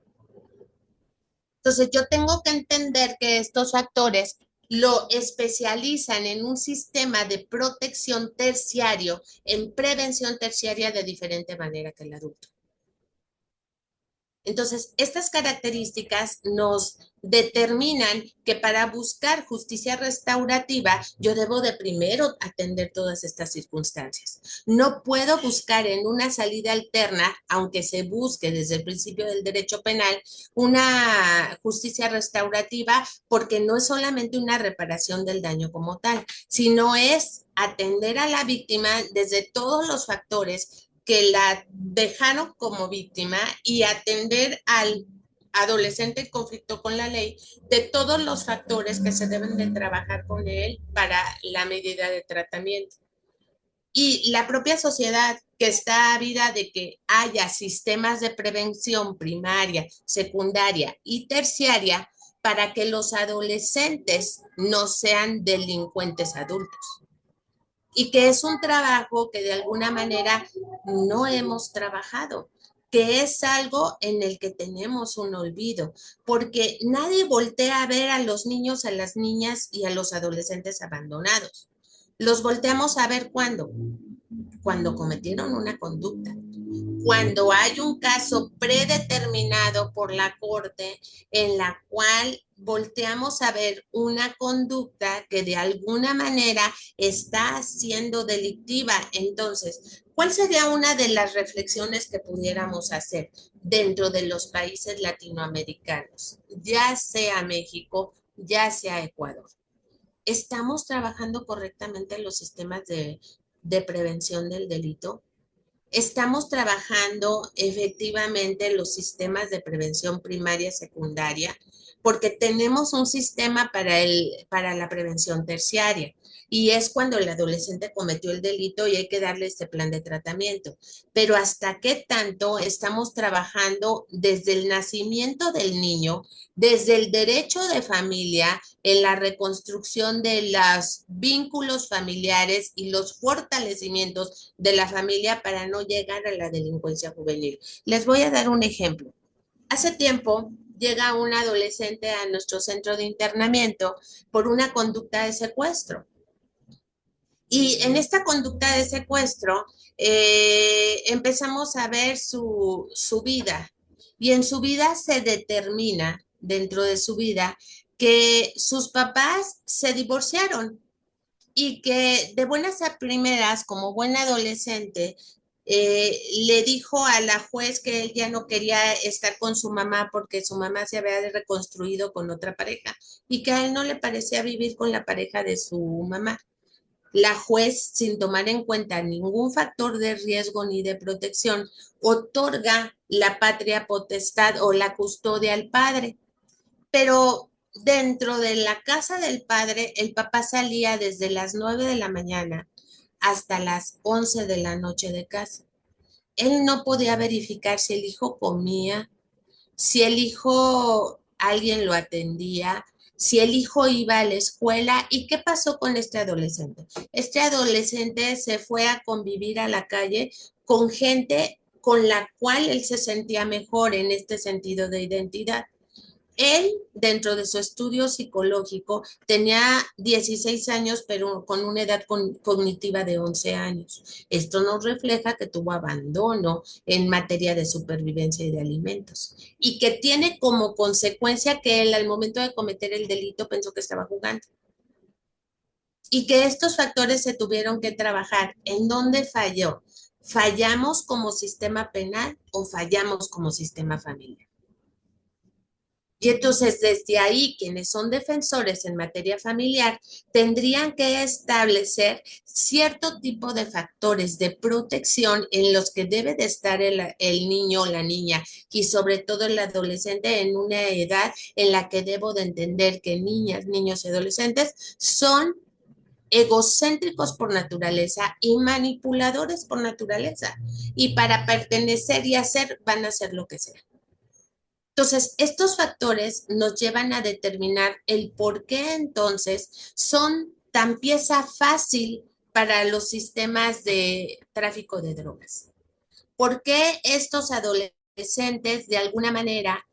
Entonces, yo tengo que entender que estos factores lo especializan en un sistema de protección terciario, en prevención terciaria de diferente manera que el adulto. Entonces, estas características nos determinan que para buscar justicia restaurativa, yo debo de primero atender todas estas circunstancias. No puedo buscar en una salida alterna, aunque se busque desde el principio del derecho penal, una justicia restaurativa, porque no es solamente una reparación del daño como tal, sino es atender a la víctima desde todos los factores que la dejaron como víctima y atender al adolescente en conflicto con la ley de todos los factores que se deben de trabajar con él para la medida de tratamiento. Y la propia sociedad que está ávida de que haya sistemas de prevención primaria, secundaria y terciaria para que los adolescentes no sean delincuentes adultos. Y que es un trabajo que de alguna manera no hemos trabajado, que es algo en el que tenemos un olvido, porque nadie voltea a ver a los niños, a las niñas y a los adolescentes abandonados. Los volteamos a ver cuando cometieron una conducta, cuando hay un caso predeterminado por la corte en la cual volteamos a ver una conducta que de alguna manera está siendo delictiva. Entonces, ¿cuál sería una de las reflexiones que pudiéramos hacer dentro de los países latinoamericanos, ya sea México, ya sea Ecuador? ¿Estamos trabajando correctamente los sistemas de prevención del delito? ¿Estamos trabajando efectivamente los sistemas de prevención primaria, secundaria? Porque tenemos un sistema para la prevención terciaria y es cuando el adolescente cometió el delito y hay que darle este plan de tratamiento. Pero ¿hasta qué tanto estamos trabajando desde el nacimiento del niño, desde el derecho de familia, en la reconstrucción de los vínculos familiares y los fortalecimientos de la familia para no llegar a la delincuencia juvenil? Les voy a dar un ejemplo. Hace tiempo llega un adolescente a nuestro centro de internamiento por una conducta de secuestro. Y en esta conducta de secuestro empezamos a ver su vida. Y en su vida se determina, dentro de su vida, que sus papás se divorciaron y que de buenas a primeras, como buen adolescente, le dijo a la juez que él ya no quería estar con su mamá porque su mamá se había reconstruido con otra pareja y que a él no le parecía vivir con la pareja de su mamá. La juez, sin tomar en cuenta ningún factor de riesgo ni de protección, otorga la patria potestad o la custodia al padre. Pero dentro de la casa del padre, el papá salía desde las 9 de la mañana hasta las 11 de la noche de casa. Él no podía verificar si el hijo comía, si el hijo alguien lo atendía, si el hijo iba a la escuela. ¿Y qué pasó con este adolescente? Este adolescente se fue a convivir a la calle con gente con la cual él se sentía mejor en este sentido de identidad. Él, dentro de su estudio psicológico, tenía 16 años, pero con una edad cognitiva de 11 años. Esto nos refleja que tuvo abandono en materia de supervivencia y de alimentos, y que tiene como consecuencia que él, al momento de cometer el delito, pensó que estaba jugando. Y que estos factores se tuvieron que trabajar. ¿En dónde falló? ¿Fallamos como sistema penal o fallamos como sistema familiar? Y entonces desde ahí, quienes son defensores en materia familiar tendrían que establecer cierto tipo de factores de protección en los que debe de estar el niño o la niña, y sobre todo el adolescente, en una edad en la que debo de entender que niñas, niños y adolescentes son egocéntricos por naturaleza y manipuladores por naturaleza. Y para pertenecer y hacer, van a hacer lo que sea. Entonces, estos factores nos llevan a determinar el por qué entonces son tan pieza fácil para los sistemas de tráfico de drogas. ¿Por qué estos adolescentes de alguna manera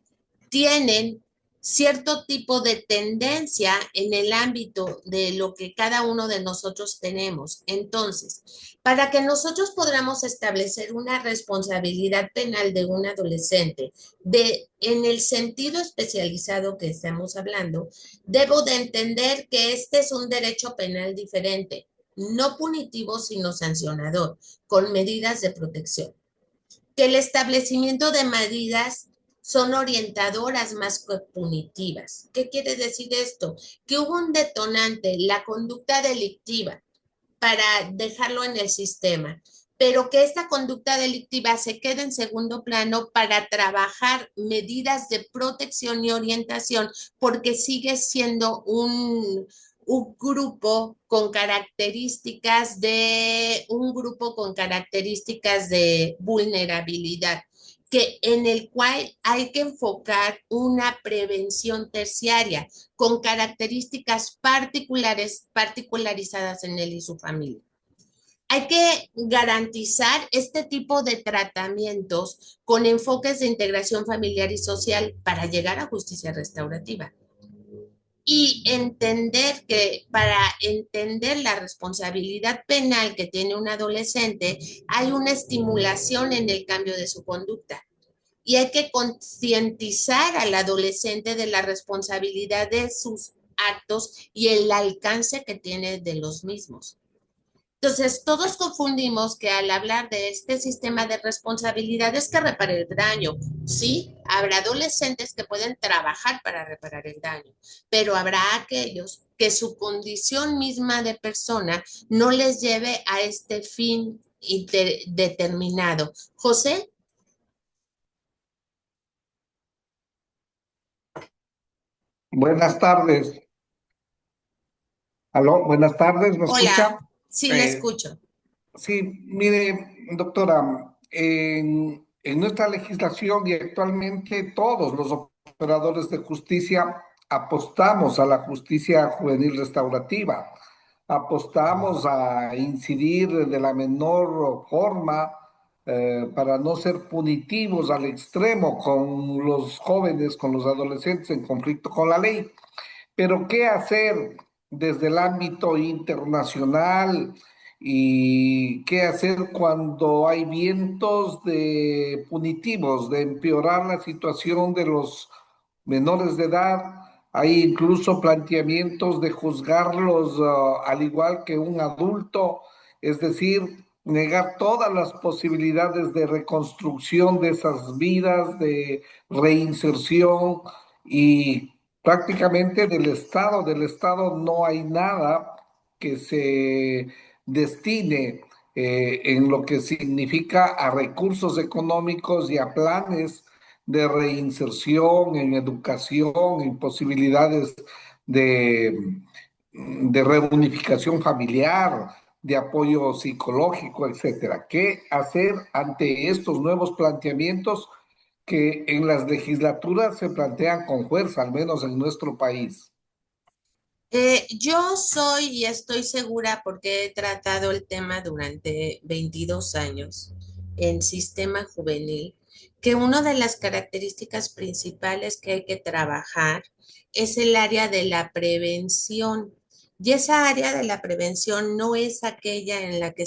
tienen cierto tipo de tendencia en el ámbito de lo que cada uno de nosotros tenemos? Entonces, para que nosotros podamos establecer una responsabilidad penal de un adolescente, en el sentido especializado que estamos hablando, debo de entender que este es un derecho penal diferente, no punitivo, sino sancionador, con medidas de protección. Que el establecimiento de medidas son orientadoras más que punitivas. ¿Qué quiere decir esto? Que hubo un detonante, la conducta delictiva, para dejarlo en el sistema, pero que esta conducta delictiva se quede en segundo plano para trabajar medidas de protección y orientación, porque sigue siendo un grupo con características de vulnerabilidad, que en el cual hay que enfocar una prevención terciaria con características particularizadas en él y su familia. Hay que garantizar este tipo de tratamientos con enfoques de integración familiar y social para llegar a justicia restaurativa. Y entender que para entender la responsabilidad penal que tiene un adolescente, hay una estimulación en el cambio de su conducta. Y hay que concientizar al adolescente de la responsabilidad de sus actos y el alcance que tiene de los mismos. Entonces, todos confundimos que al hablar de este sistema de responsabilidad es que repare el daño. Sí, habrá adolescentes que pueden trabajar para reparar el daño, pero habrá aquellos que su condición misma de persona no les lleve a este fin determinado. José. Buenas tardes. Aló, buenas tardes, ¿me Hola, escucha? sí le Eh, escucho. sí, mire, doctora, en nuestra legislación y actualmente todos los operadores de justicia apostamos a la justicia juvenil restaurativa, apostamos a incidir de la menor forma para no ser punitivos al extremo con los jóvenes, con los adolescentes en conflicto con la ley. Pero ¿qué hacer desde el ámbito internacional y qué hacer cuando hay vientos de punitivos, de empeorar la situación de los menores de edad? Hay incluso planteamientos de juzgarlos al igual que un adulto, es decir, negar todas las posibilidades de reconstrucción de esas vidas, de reinserción y prácticamente del Estado no hay nada que se destine en lo que significa a recursos económicos y a planes de reinserción, en educación, en posibilidades de, de reunificación familiar, de apoyo psicológico, etcétera. ¿Qué hacer ante estos nuevos planteamientos que en las legislaturas se plantean con fuerza, al menos en nuestro país? Yo soy y estoy segura porque he tratado el tema durante 22 años en sistema juvenil, que una de las características principales que hay que trabajar es el área de la prevención. Y esa área de la prevención no es aquella en la que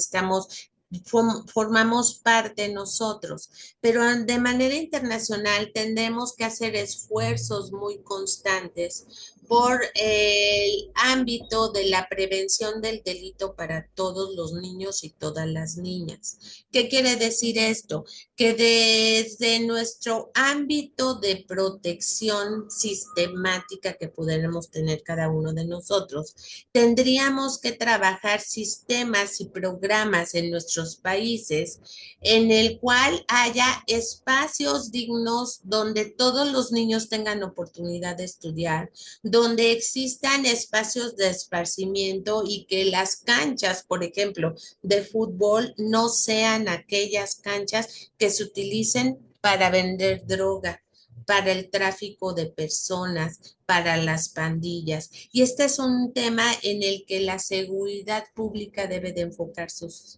formamos parte nosotros, pero de manera internacional tendremos que hacer esfuerzos muy constantes por el ámbito de la prevención del delito para todos los niños y todas las niñas. ¿Qué quiere decir esto? Que desde nuestro ámbito de protección sistemática que pudiéramos tener cada uno de nosotros, tendríamos que trabajar sistemas y programas en nuestros países en el cual haya espacios dignos donde todos los niños tengan oportunidad de estudiar, donde existan espacios de esparcimiento y que las canchas, por ejemplo, de fútbol no sean aquellas canchas que se utilicen para vender droga, para el tráfico de personas, para las pandillas. Y este es un tema en el que la seguridad pública debe de enfocar sus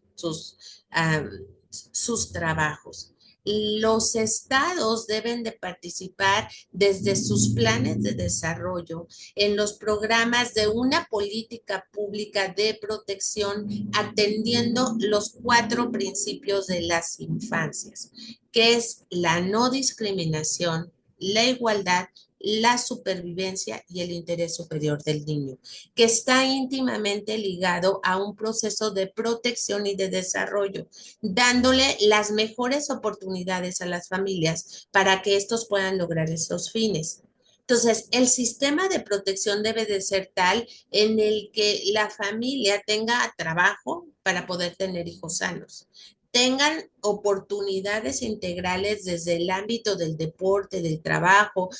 trabajos. Los estados deben de participar desde sus planes de desarrollo en los programas de una política pública de protección atendiendo los 4 principios de las infancias, que es la no discriminación, la igualdad, la supervivencia y el interés superior del niño, que está íntimamente ligado a un proceso de protección y de desarrollo, dándole las mejores oportunidades a las familias para que estos puedan lograr esos fines. Entonces, el sistema de protección debe de ser tal en el que la familia tenga trabajo para poder tener hijos sanos, tengan oportunidades integrales desde el ámbito del deporte, del trabajo,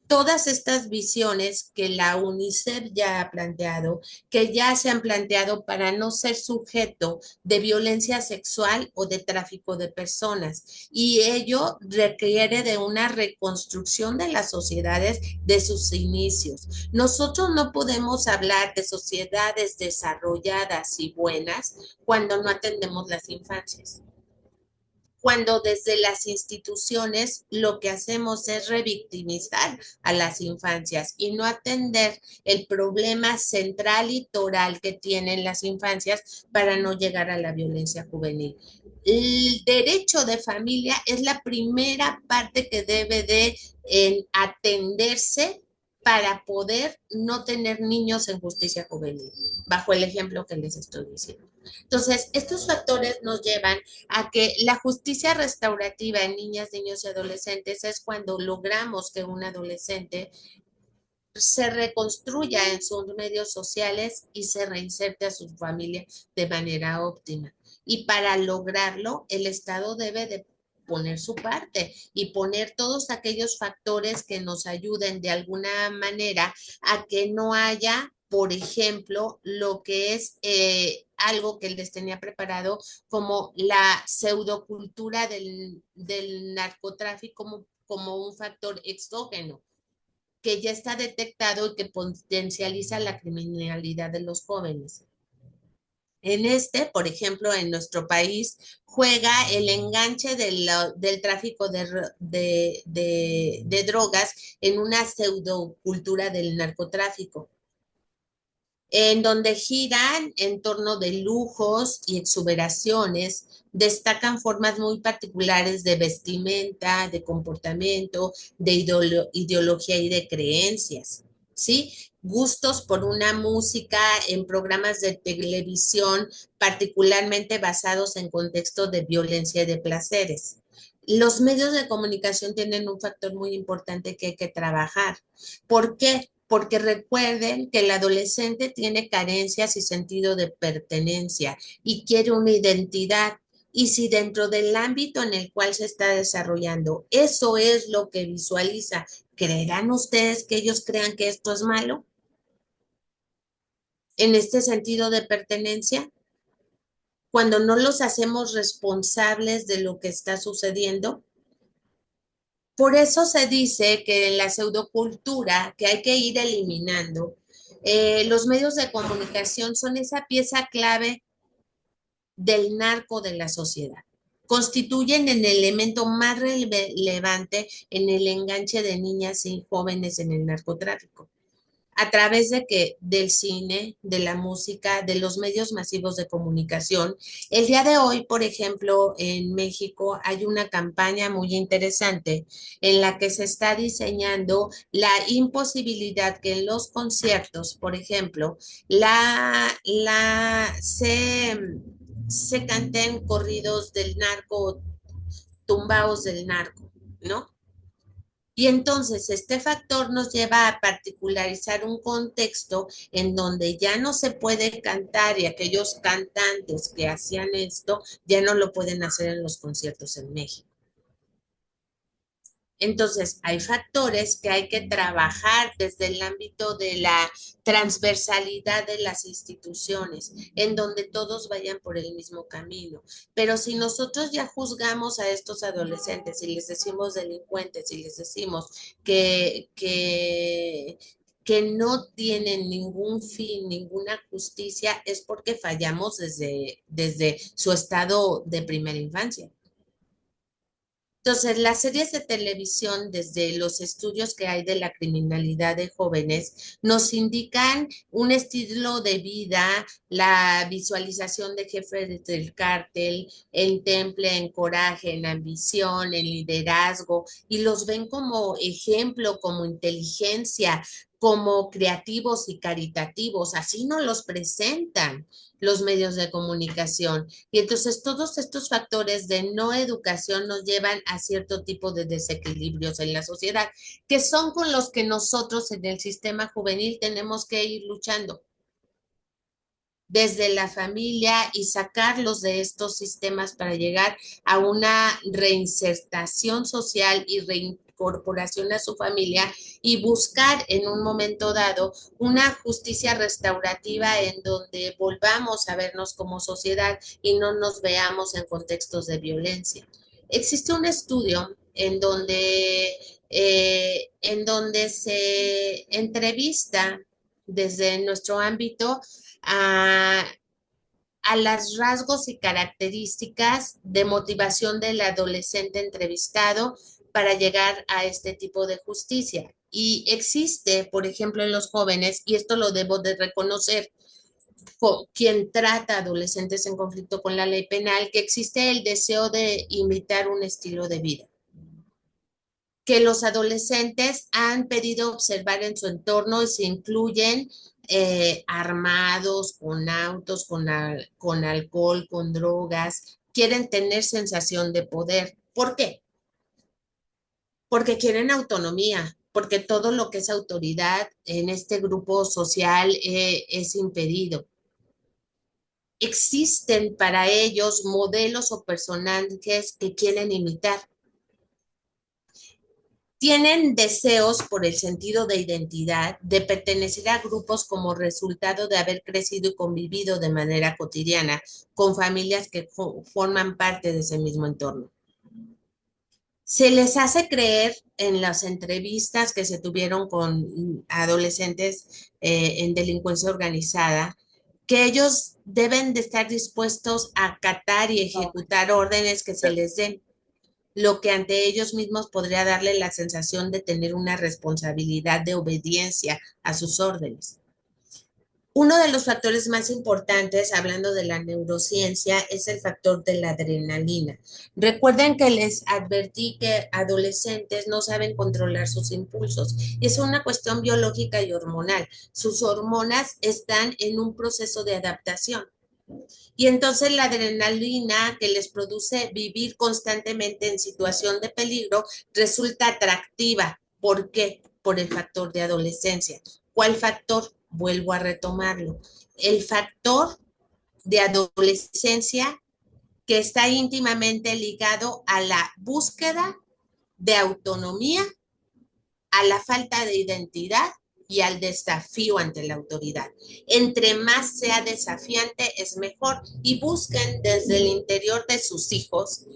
todas estas visiones que la UNICEF ya ha planteado, que ya se han planteado para no ser sujeto de violencia sexual o de tráfico de personas. Y ello requiere de una reconstrucción de las sociedades de sus inicios. Nosotros no podemos hablar de sociedades desarrolladas y buenas cuando no atendemos las infancias, cuando desde las instituciones lo que hacemos es revictimizar a las infancias y no atender el problema central y toral que tienen las infancias para no llegar a la violencia juvenil. El derecho de familia es la primera parte que debe de atenderse para poder no tener niños en justicia juvenil, bajo el ejemplo que les estoy diciendo. Entonces, estos factores nos llevan a que la justicia restaurativa en niñas, niños y adolescentes es cuando logramos que un adolescente se reconstruya en sus medios sociales y se reinserte a su familia de manera óptima. Y para lograrlo, el Estado debe de poner su parte y poner todos aquellos factores que nos ayuden de alguna manera a que no haya, por ejemplo, lo que es algo que les tenía preparado como la pseudocultura del narcotráfico como un factor exógeno que ya está detectado y que potencializa la criminalidad de los jóvenes. Por ejemplo, en nuestro país, juega el enganche del tráfico de drogas en una pseudocultura del narcotráfico, en donde giran en torno de lujos y exuberaciones, destacan formas muy particulares de vestimenta, de comportamiento, de ideología y de creencias, ¿sí? Gustos por una música en programas de televisión, particularmente basados en contextos de violencia y de placeres. Los medios de comunicación tienen un factor muy importante que hay que trabajar. ¿Por qué? Porque recuerden que el adolescente tiene carencias y sentido de pertenencia y quiere una identidad. Y si dentro del ámbito en el cual se está desarrollando, eso es lo que visualiza, ¿creerán ustedes que ellos crean que esto es malo? En este sentido de pertenencia. cuando no los hacemos responsables de lo que está sucediendo. Por eso se dice que en la pseudocultura que hay que ir eliminando, los medios de comunicación son esa pieza clave del narco de la sociedad. Constituyen el elemento más relevante en el enganche de niñas y jóvenes en el narcotráfico. ¿A través de qué? Del cine, de la música, de los medios masivos de comunicación? El día de hoy, por ejemplo, en México hay una campaña muy interesante en la que se está diseñando la imposibilidad que en los conciertos, por ejemplo, se canten corridos del narco, tumbaos del narco, ¿no? Y entonces este factor nos lleva a particularizar un contexto en donde ya no se puede cantar y aquellos cantantes que hacían esto ya no lo pueden hacer en los conciertos en México. Entonces, hay factores que hay que trabajar desde el ámbito de la transversalidad de las instituciones, en donde todos vayan por el mismo camino. Pero si nosotros ya juzgamos a estos adolescentes y les decimos delincuentes y les decimos que no tienen ningún fin, ninguna justicia, es porque fallamos desde su estado de primera infancia. Entonces, las series de televisión, desde los estudios que hay de la criminalidad de jóvenes, nos indican un estilo de vida, la visualización de jefes del cártel, en temple, en coraje, en ambición, en liderazgo, y los ven como ejemplo, como inteligencia, como creativos y caritativos. Así nos los presentan los medios de comunicación. Y entonces todos estos factores de no educación nos llevan a cierto tipo de desequilibrios en la sociedad, que son con los que nosotros en el sistema juvenil tenemos que ir luchando desde la familia y sacarlos de estos sistemas para llegar a una reinsertación social y reincorporación a su familia y buscar en un momento dado una justicia restaurativa en donde volvamos a vernos como sociedad y no nos veamos en contextos de violencia. Existe un estudio en donde se entrevista desde nuestro ámbito a, a las rasgos y características de motivación del adolescente entrevistado para llegar a este tipo de justicia. Y existe, por ejemplo, en los jóvenes, y esto lo debo de reconocer, quien trata adolescentes en conflicto con la ley penal, que existe el deseo de imitar un estilo de vida que los adolescentes han pedido observar en su entorno y se incluyen armados, con autos, con alcohol, con drogas, quieren tener sensación de poder. ¿Por qué? Porque quieren autonomía, porque todo lo que es autoridad en este grupo social es impedido. Existen para ellos modelos o personajes que quieren imitar. Tienen deseos por el sentido de identidad, de pertenecer a grupos como resultado de haber crecido y convivido de manera cotidiana con familias que forman parte de ese mismo entorno. Se les hace creer en las entrevistas que se tuvieron con adolescentes en delincuencia organizada que ellos deben de estar dispuestos a acatar y ejecutar órdenes que se les den, lo que ante ellos mismos podría darle la sensación de tener una responsabilidad de obediencia a sus órdenes. Uno de los factores más importantes, hablando de la neurociencia, es el factor de la adrenalina. Recuerden que les advertí que adolescentes no saben controlar sus impulsos y es una cuestión biológica y hormonal. Sus hormonas están en un proceso de adaptación. Y entonces la adrenalina que les produce vivir constantemente en situación de peligro resulta atractiva. ¿Por qué? Por el factor de adolescencia. ¿Cuál factor? Vuelvo a retomarlo. El factor de adolescencia que está íntimamente ligado a la búsqueda de autonomía, a la falta de identidad y al desafío ante la autoridad. Entre más sea desafiante es mejor y busquen desde el interior de sus hijos.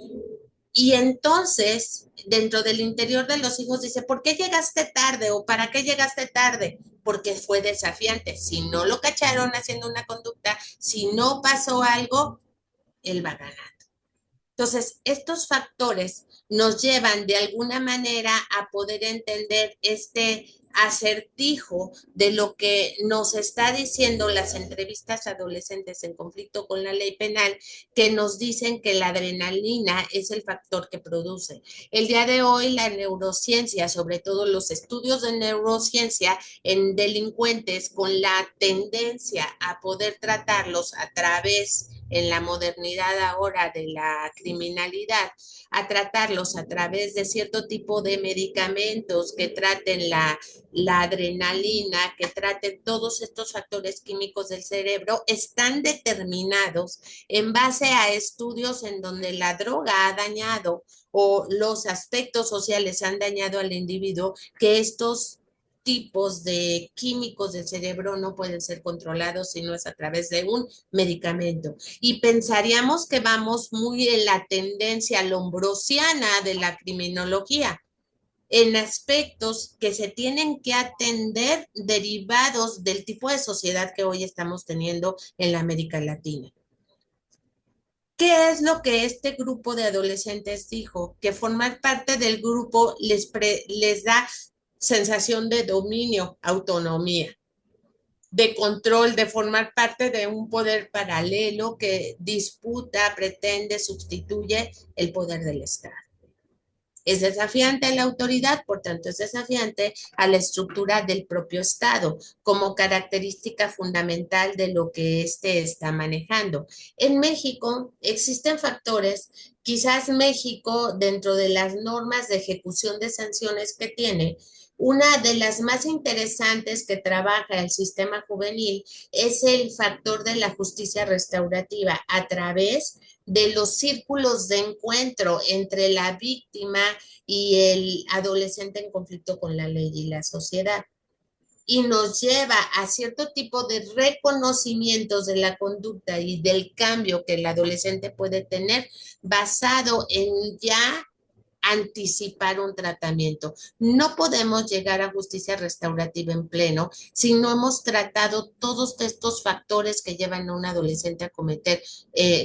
Y entonces, dentro del interior de los hijos dice, ¿por qué llegaste tarde? ¿O para qué llegaste tarde? Porque fue desafiante. Si no lo cacharon haciendo una conducta, si no pasó algo, él va a ganar. Entonces, estos factores nos llevan de alguna manera a poder entender este acertijo de lo que nos está diciendo las entrevistas a adolescentes en conflicto con la ley penal, que nos dicen que la adrenalina es el factor que produce. El día de hoy la neurociencia, sobre todo los estudios de neurociencia en delincuentes con la tendencia a poder tratarlos a través en la modernidad ahora de la criminalidad, a tratarlos a través de cierto tipo de medicamentos que traten la adrenalina, que traten todos estos factores químicos del cerebro, están determinados en base a estudios en donde la droga ha dañado o los aspectos sociales han dañado al individuo, que estos tipos de químicos del cerebro no pueden ser controlados si no es a través de un medicamento. Y pensaríamos que vamos muy en la tendencia lombrosiana de la criminología, en aspectos que se tienen que atender derivados del tipo de sociedad que hoy estamos teniendo en la América Latina. ¿Qué es lo que este grupo de adolescentes dijo? Que formar parte del grupo les da sensación de dominio, autonomía, de control, de formar parte de un poder paralelo que disputa, pretende, sustituye el poder del Estado. Es desafiante a la autoridad, por tanto es desafiante a la estructura del propio Estado como característica fundamental de lo que éste está manejando. En México existen factores, quizás México dentro de las normas de ejecución de sanciones que tiene, una de las más interesantes que trabaja el sistema juvenil es el factor de la justicia restaurativa a través de los círculos de encuentro entre la víctima y el adolescente en conflicto con la ley y la sociedad. Y nos lleva a cierto tipo de reconocimientos de la conducta y del cambio que el adolescente puede tener basado en ya anticipar un tratamiento. No podemos llegar a justicia restaurativa en pleno si no hemos tratado todos estos factores que llevan a un adolescente a cometer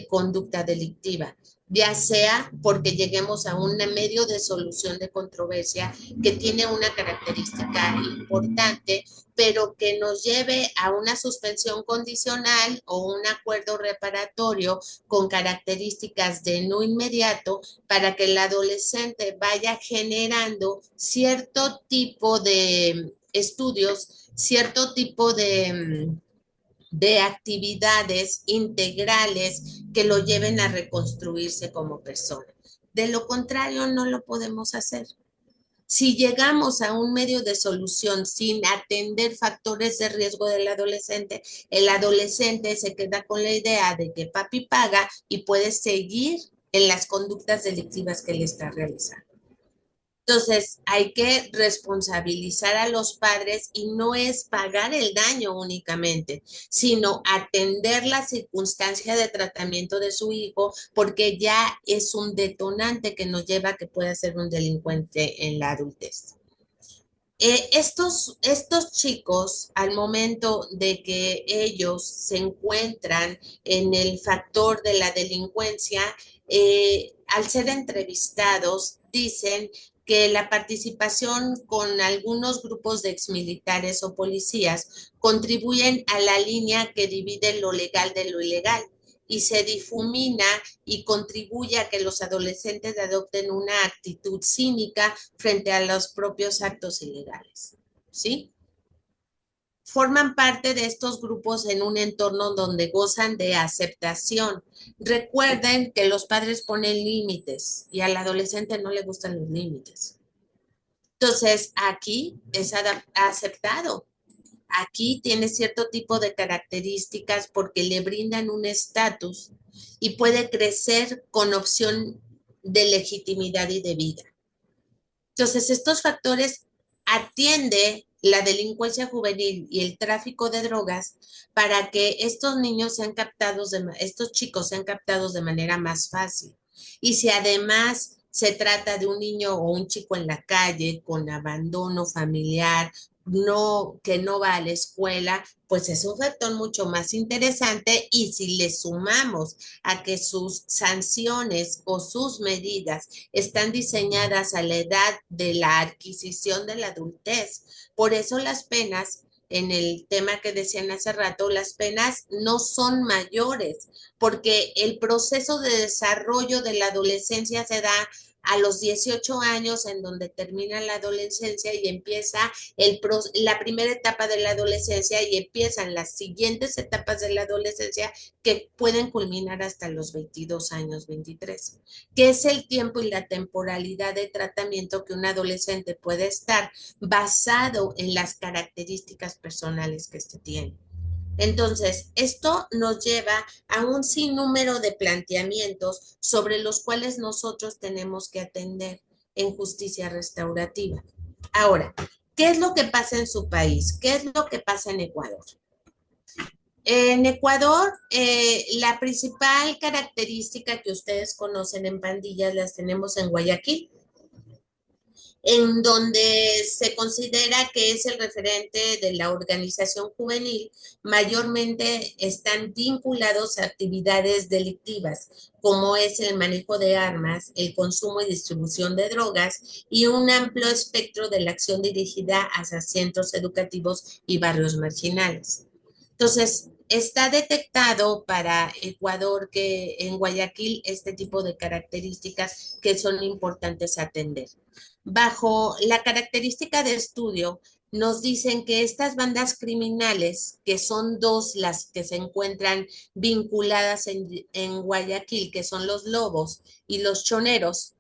conducta delictiva, ya sea porque lleguemos a un medio de solución de controversia que tiene una característica importante, pero que nos lleve a una suspensión condicional o un acuerdo reparatorio con características de no inmediato para que el adolescente vaya generando cierto tipo de estudios, cierto tipo de actividades integrales que lo lleven a reconstruirse como persona. De lo contrario, no lo podemos hacer. Si llegamos a un medio de solución sin atender factores de riesgo del adolescente, el adolescente se queda con la idea de que papi paga y puede seguir en las conductas delictivas que él está realizando. Entonces, hay que responsabilizar a los padres y no es pagar el daño únicamente, sino atender la circunstancia de tratamiento de su hijo, porque ya es un detonante que nos lleva a que pueda ser un delincuente en la adultez. Estos chicos, al momento de que ellos se encuentran en el factor de la delincuencia, al ser entrevistados, dicen que la participación con algunos grupos de exmilitares o policías contribuyen a la línea que divide lo legal de lo ilegal y se difumina y contribuye a que los adolescentes adopten una actitud cínica frente a los propios actos ilegales, ¿sí? Forman parte de estos grupos en un entorno donde gozan de aceptación. Recuerden que los padres ponen límites y al adolescente no le gustan los límites. Entonces, aquí es aceptado. Aquí tiene cierto tipo de características porque le brindan un estatus y puede crecer con opción de legitimidad y de vida. Entonces, estos factores atiende la delincuencia juvenil y el tráfico de drogas para que estos niños sean captados, estos chicos sean captados de manera más fácil. Y si además se trata de un niño o un chico en la calle con abandono familiar, que no va a la escuela, pues es un factor mucho más interesante. Y si le sumamos a que sus sanciones o sus medidas están diseñadas a la edad de la adquisición de la adultez, por eso las penas, en el tema que decían hace rato, las penas no son mayores, porque el proceso de desarrollo de la adolescencia se da a los 18 años, en donde termina la adolescencia y empieza la primera etapa de la adolescencia, y empiezan las siguientes etapas de la adolescencia que pueden culminar hasta los 22 años, 23, que es el tiempo y la temporalidad de tratamiento que un adolescente puede estar basado en las características personales que éste tiene. Entonces, esto nos lleva a un sinnúmero de planteamientos sobre los cuales nosotros tenemos que atender en justicia restaurativa. Ahora, ¿qué es lo que pasa en su país? ¿Qué es lo que pasa en Ecuador? En Ecuador, la principal característica que ustedes conocen en pandillas las tenemos en Guayaquil, en donde se considera que es el referente de la organización juvenil. Mayormente están vinculados a actividades delictivas, como es el manejo de armas, el consumo y distribución de drogas, y un amplio espectro de la acción dirigida hacia centros educativos y barrios marginales. Entonces, está detectado para Ecuador que en Guayaquil este tipo de características que son importantes atender. Bajo la característica de estudio, nos dicen que estas bandas criminales, que son dos las que se encuentran vinculadas en Guayaquil, que son los lobos y los choneros,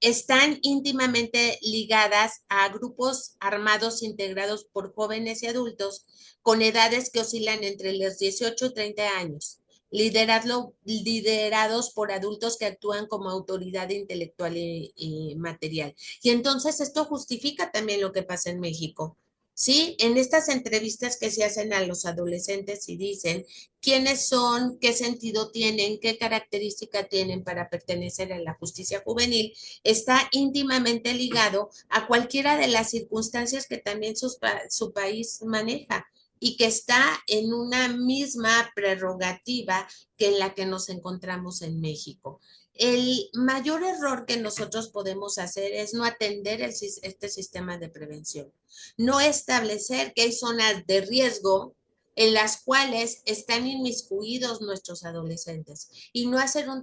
están íntimamente ligadas a grupos armados integrados por jóvenes y adultos con edades que oscilan entre los 18 y 30 años, liderados por adultos que actúan como autoridad intelectual y material. Y entonces esto justifica también lo que pasa en México. ¿Sí? En estas entrevistas que se hacen a los adolescentes y dicen quiénes son, qué sentido tienen, qué característica tienen para pertenecer a la justicia juvenil, está íntimamente ligado a cualquiera de las circunstancias que también su país maneja, y que está en una misma prerrogativa que en la que nos encontramos en México. El mayor error que nosotros podemos hacer es no atender este sistema de prevención, no establecer que hay zonas de riesgo en las cuales están inmiscuidos nuestros adolescentes, y no hacer un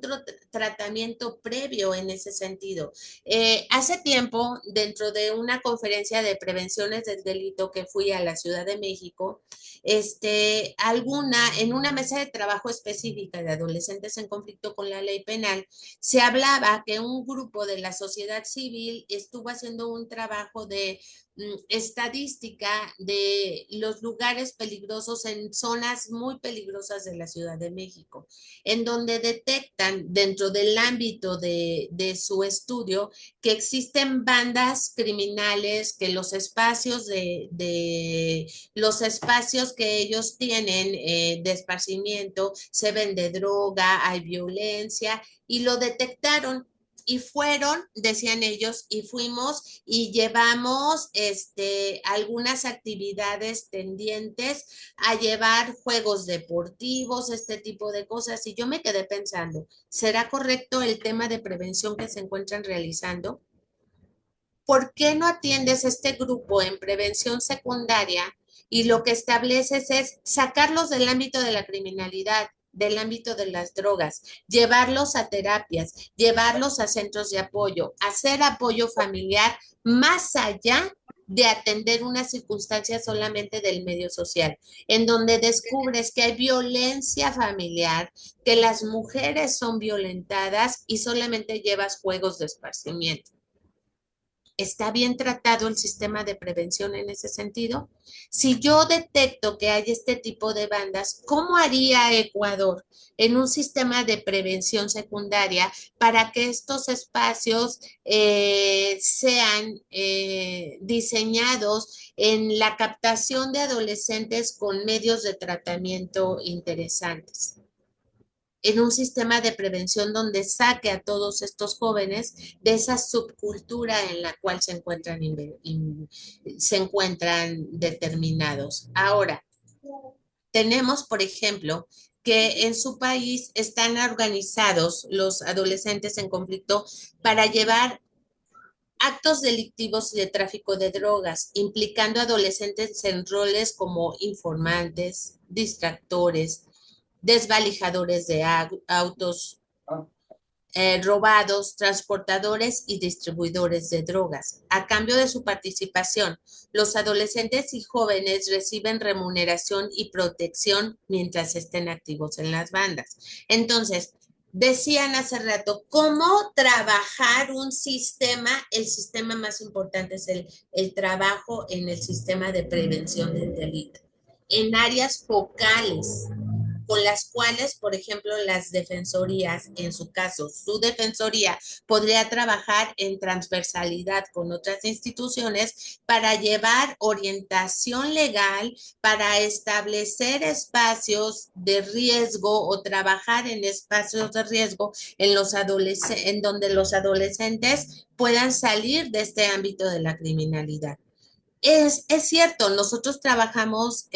tratamiento previo en ese sentido. Hace tiempo, dentro de una conferencia de prevenciones del delito que fui a la Ciudad de México, en una mesa de trabajo específica de adolescentes en conflicto con la ley penal, se hablaba que un grupo de la sociedad civil estuvo haciendo un trabajo de estadística de los lugares peligrosos en zonas muy peligrosas de la Ciudad de México, en donde detectan dentro del ámbito de su estudio que existen bandas criminales, que los espacios los espacios que ellos tienen de esparcimiento, se vende droga, hay violencia, y lo detectaron. Y fueron, decían ellos, y fuimos y llevamos algunas actividades tendientes a llevar juegos deportivos, este tipo de cosas. Y yo me quedé pensando, ¿será correcto el tema de prevención que se encuentran realizando? ¿Por qué no atiendes este grupo en prevención secundaria y lo que estableces es sacarlos del ámbito de la criminalidad, del ámbito de las drogas, llevarlos a terapias, llevarlos a centros de apoyo, hacer apoyo familiar más allá de atender una circunstancia solamente del medio social, en donde descubres que hay violencia familiar, que las mujeres son violentadas y solamente llevas juegos de esparcimiento? ¿Está bien tratado el sistema de prevención en ese sentido? Si yo detecto que hay este tipo de bandas, ¿cómo haría Ecuador en un sistema de prevención secundaria para que estos espacios sean diseñados en la captación de adolescentes con medios de tratamiento interesantes? En un sistema de prevención donde saque a todos estos jóvenes de esa subcultura en la cual se encuentran determinados. Ahora, tenemos, por ejemplo, que en su país están organizados los adolescentes en conflicto para llevar actos delictivos y de tráfico de drogas, implicando adolescentes en roles como informantes, distractores, desvalijadores de autos robados, transportadores y distribuidores de drogas. A cambio de su participación, los adolescentes y jóvenes reciben remuneración y protección mientras estén activos en las bandas. Entonces, decían hace rato, ¿cómo trabajar un sistema? El sistema más importante es el trabajo en el sistema de prevención del delito, en áreas focales, con las cuales, por ejemplo, las defensorías, en su caso, su defensoría podría trabajar en transversalidad con otras instituciones para llevar orientación legal, para establecer espacios de riesgo o trabajar en espacios de riesgo en donde los adolescentes puedan salir de este ámbito de la criminalidad. Es cierto, nosotros trabajamos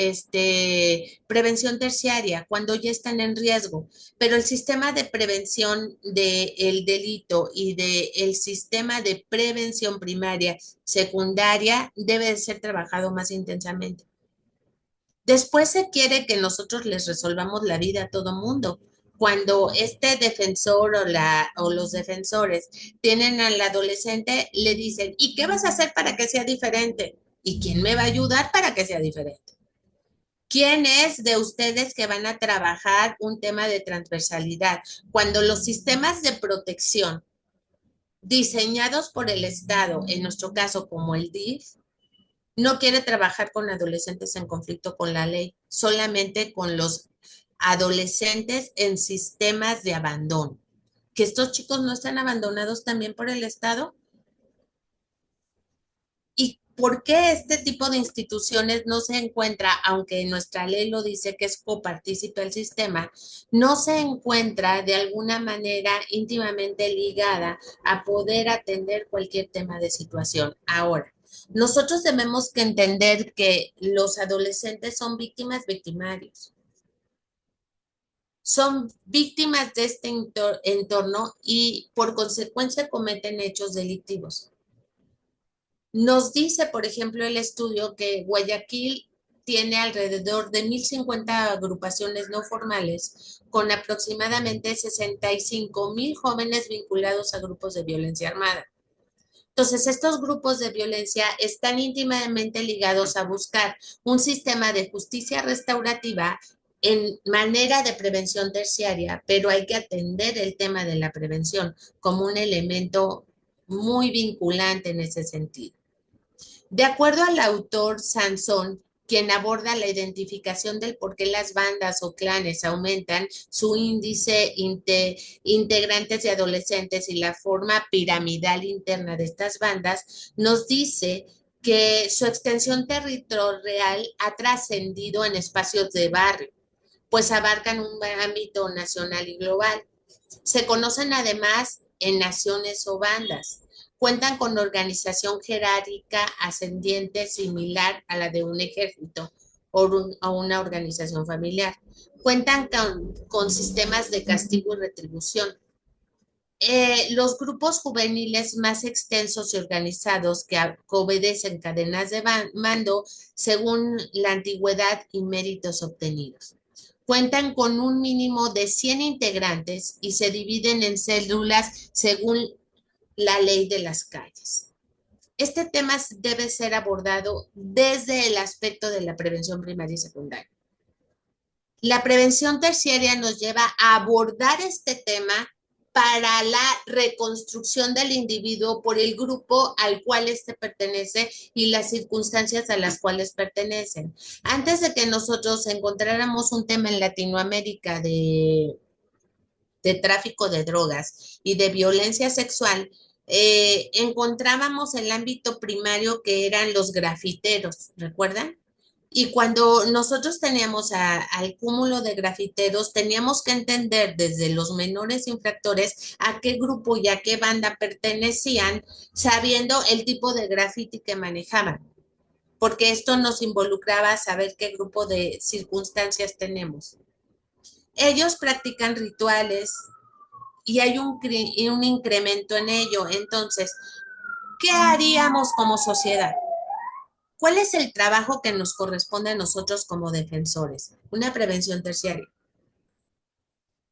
prevención terciaria cuando ya están en riesgo, pero el sistema de prevención del delito y del sistema de prevención primaria, secundaria, debe de ser trabajado más intensamente. Después se quiere que nosotros les resolvamos la vida a todo mundo. Cuando este defensor o los defensores tienen al adolescente, le dicen, ¿y qué vas a hacer para que sea diferente? ¿Y quién me va a ayudar para que sea diferente? ¿Quién es de ustedes que van a trabajar un tema de transversalidad? Cuando los sistemas de protección diseñados por el Estado, en nuestro caso como el DIF, no quiere trabajar con adolescentes en conflicto con la ley, solamente con los adolescentes en sistemas de abandono. Que estos chicos no están abandonados también por el Estado. ¿Y por qué este tipo de instituciones no se encuentra, aunque nuestra ley lo dice que es copartícipe del sistema, no se encuentra de alguna manera íntimamente ligada a poder atender cualquier tema de situación? Ahora, nosotros tenemos que entender que los adolescentes son víctimas victimarios. Son víctimas de este entorno y por consecuencia cometen hechos delictivos. Nos dice, por ejemplo, el estudio que Guayaquil tiene alrededor de 1,050 agrupaciones no formales con aproximadamente 65,000 jóvenes vinculados a grupos de violencia armada. Entonces, estos grupos de violencia están íntimamente ligados a buscar un sistema de justicia restaurativa en manera de prevención terciaria, pero hay que atender el tema de la prevención como un elemento muy vinculante en ese sentido. De acuerdo al autor Sansón, quien aborda la identificación del por qué las bandas o clanes aumentan su índice integrantes de adolescentes y la forma piramidal interna de estas bandas, nos dice que su extensión territorial ha trascendido en espacios de barrio, pues abarcan un ámbito nacional y global. Se conocen además en naciones o bandas. Cuentan con organización jerárquica ascendiente similar a la de un ejército o una organización familiar. Cuentan con sistemas de castigo y retribución. Los grupos juveniles más extensos y organizados que obedecen cadenas de mando según la antigüedad y méritos obtenidos. Cuentan con un mínimo de 100 integrantes y se dividen en células según la ley de las calles. Este tema debe ser abordado desde el aspecto de la prevención primaria y secundaria. La prevención terciaria nos lleva a abordar este tema para la reconstrucción del individuo por el grupo al cual éste pertenece y las circunstancias a las cuales pertenecen. Antes de que nosotros encontráramos un tema en Latinoamérica de tráfico de drogas y de violencia sexual, encontrábamos el ámbito primario que eran los grafiteros, ¿recuerdan? Y cuando nosotros teníamos al cúmulo de grafiteros, teníamos que entender desde los menores infractores a qué grupo y a qué banda pertenecían, sabiendo el tipo de graffiti que manejaban, porque esto nos involucraba saber qué grupo de circunstancias tenemos. Ellos practican rituales y hay un incremento en ello. Entonces, ¿qué haríamos como sociedad? ¿Cuál es el trabajo que nos corresponde a nosotros como defensores? Una prevención terciaria.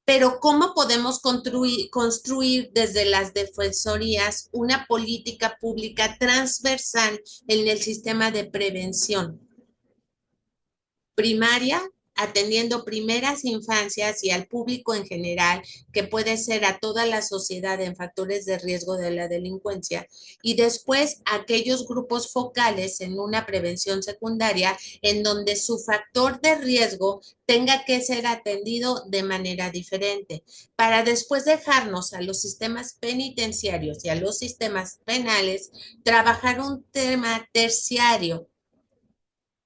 Pero ¿cómo podemos construir desde las defensorías una política pública transversal en el sistema de prevención primaria, atendiendo primeras infancias y al público en general, que puede ser a toda la sociedad en factores de riesgo de la delincuencia, y después aquellos grupos focales en una prevención secundaria en donde su factor de riesgo tenga que ser atendido de manera diferente, para después dejarnos a los sistemas penitenciarios y a los sistemas penales trabajar un tema terciario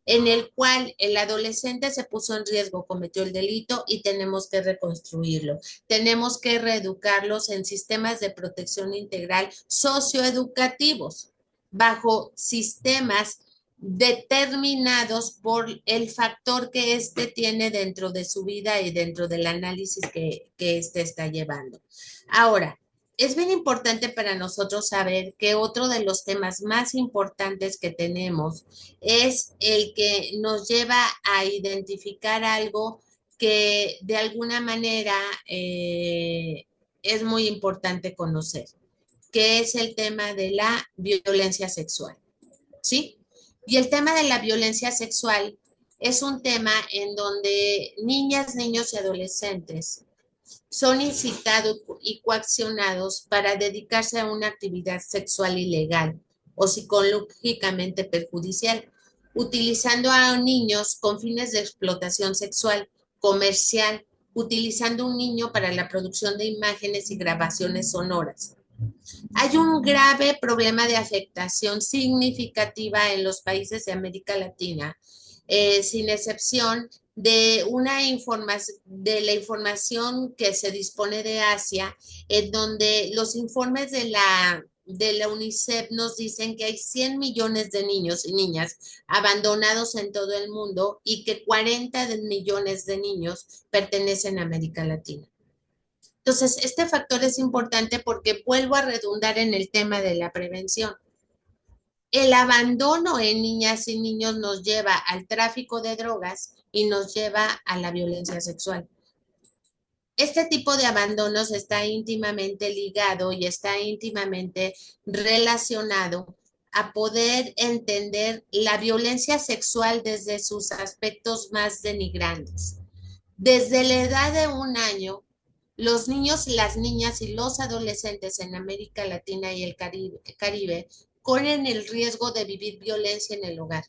en el cual el adolescente se puso en riesgo, cometió el delito y tenemos que reconstruirlo. Tenemos que reeducarlos en sistemas de protección integral socioeducativos, bajo sistemas determinados por el factor que éste tiene dentro de su vida y dentro del análisis que éste está llevando. Ahora, es bien importante para nosotros saber que otro de los temas más importantes que tenemos es el que nos lleva a identificar algo que de alguna manera es muy importante conocer, que es el tema de la violencia sexual, ¿sí? Y el tema de la violencia sexual es un tema en donde niñas, niños y adolescentes son incitados y coaccionados para dedicarse a una actividad sexual ilegal o psicológicamente perjudicial, utilizando a niños con fines de explotación sexual, comercial, utilizando un niño para la producción de imágenes y grabaciones sonoras. Hay un grave problema de afectación significativa en los países de América Latina, sin excepción de la información que se dispone de Asia, en donde los informes de la UNICEF nos dicen que hay 100 millones de niños y niñas abandonados en todo el mundo y que 40 millones de niños pertenecen a América Latina. Entonces, este factor es importante porque vuelvo a redundar en el tema de la prevención. El abandono en niñas y niños nos lleva al tráfico de drogas y nos lleva a la violencia sexual. Este tipo de abandonos está íntimamente ligado y está íntimamente relacionado a poder entender la violencia sexual desde sus aspectos más denigrantes. Desde la edad de 1 año, los niños, las niñas y los adolescentes en América Latina y el Caribe corren el riesgo de vivir violencia en el hogar,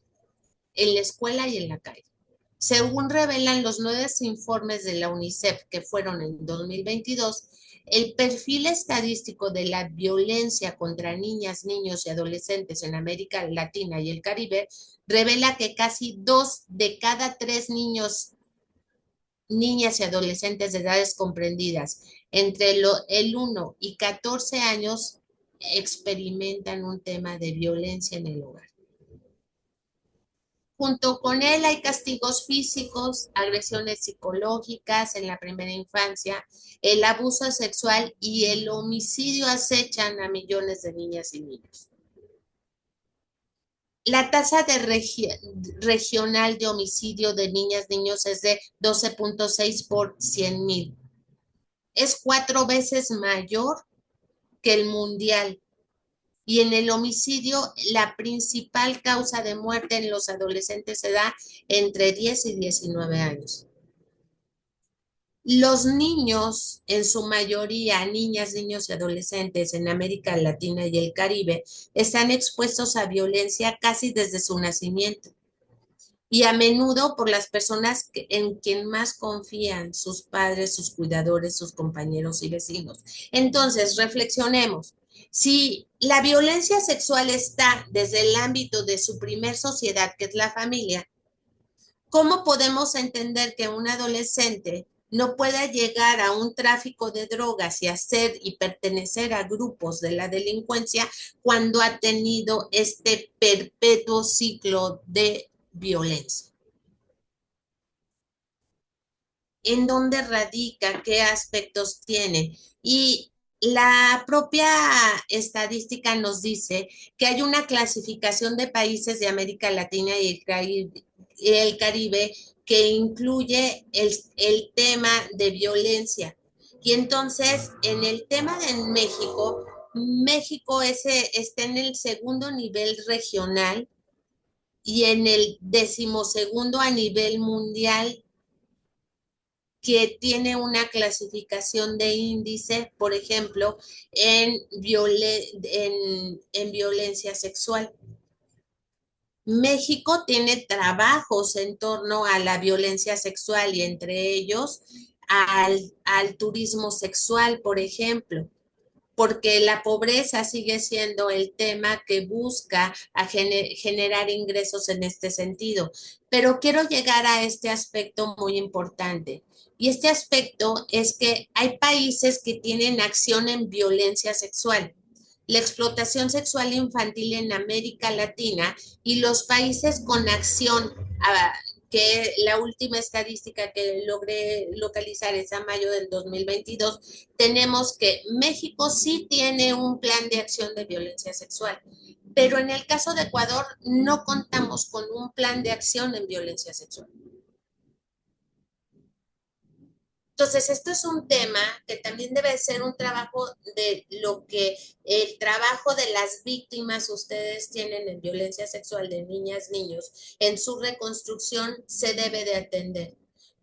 en la escuela y en la calle. Según revelan los 9 informes de la UNICEF que fueron en 2022, el perfil estadístico de la violencia contra niñas, niños y adolescentes en América Latina y el Caribe revela que casi 2 de cada 3 niños, niñas y adolescentes de edades comprendidas entre el 1 y 14 años experimentan un tema de violencia en el hogar. Junto con él hay castigos físicos, agresiones psicológicas en la primera infancia, el abuso sexual y el homicidio acechan a millones de niñas y niños. La tasa regional de homicidio de niñas y niños es de 12.6 por 100,000. Es 4 veces mayor que el mundial. Y en el homicidio, la principal causa de muerte en los adolescentes se da entre 10 y 19 años. Los niños, en su mayoría, niñas, niños y adolescentes en América Latina y el Caribe, están expuestos a violencia casi desde su nacimiento y a menudo por las personas en quien más confían, sus padres, sus cuidadores, sus compañeros y vecinos. Entonces, reflexionemos. Si la violencia sexual está desde el ámbito de su primer sociedad, que es la familia, ¿cómo podemos entender que un adolescente no pueda llegar a un tráfico de drogas y hacer y pertenecer a grupos de la delincuencia cuando ha tenido este perpetuo ciclo de violencia? ¿En dónde radica? ¿Qué aspectos tiene? Y la propia estadística nos dice que hay una clasificación de países de América Latina y el Caribe que incluye el tema de violencia. Y entonces, en el tema de México, México está en el segundo nivel regional y en el decimosegundo a nivel mundial, que tiene una clasificación de índice, por ejemplo, en violencia sexual. México tiene trabajos en torno a la violencia sexual y entre ellos al turismo sexual, por ejemplo, porque la pobreza sigue siendo el tema que busca generar ingresos en este sentido. Pero quiero llegar a este aspecto muy importante. Y este aspecto es que hay países que tienen acción en violencia sexual. La explotación sexual infantil en América Latina y los países con acción, que la última estadística que logré localizar es a mayo del 2022, tenemos que México sí tiene un plan de acción de violencia sexual, pero en el caso de Ecuador no contamos con un plan de acción en violencia sexual. Entonces, esto es un tema que también debe ser un trabajo de lo que el trabajo de las víctimas ustedes tienen en violencia sexual de niñas, niños, en su reconstrucción se debe de atender.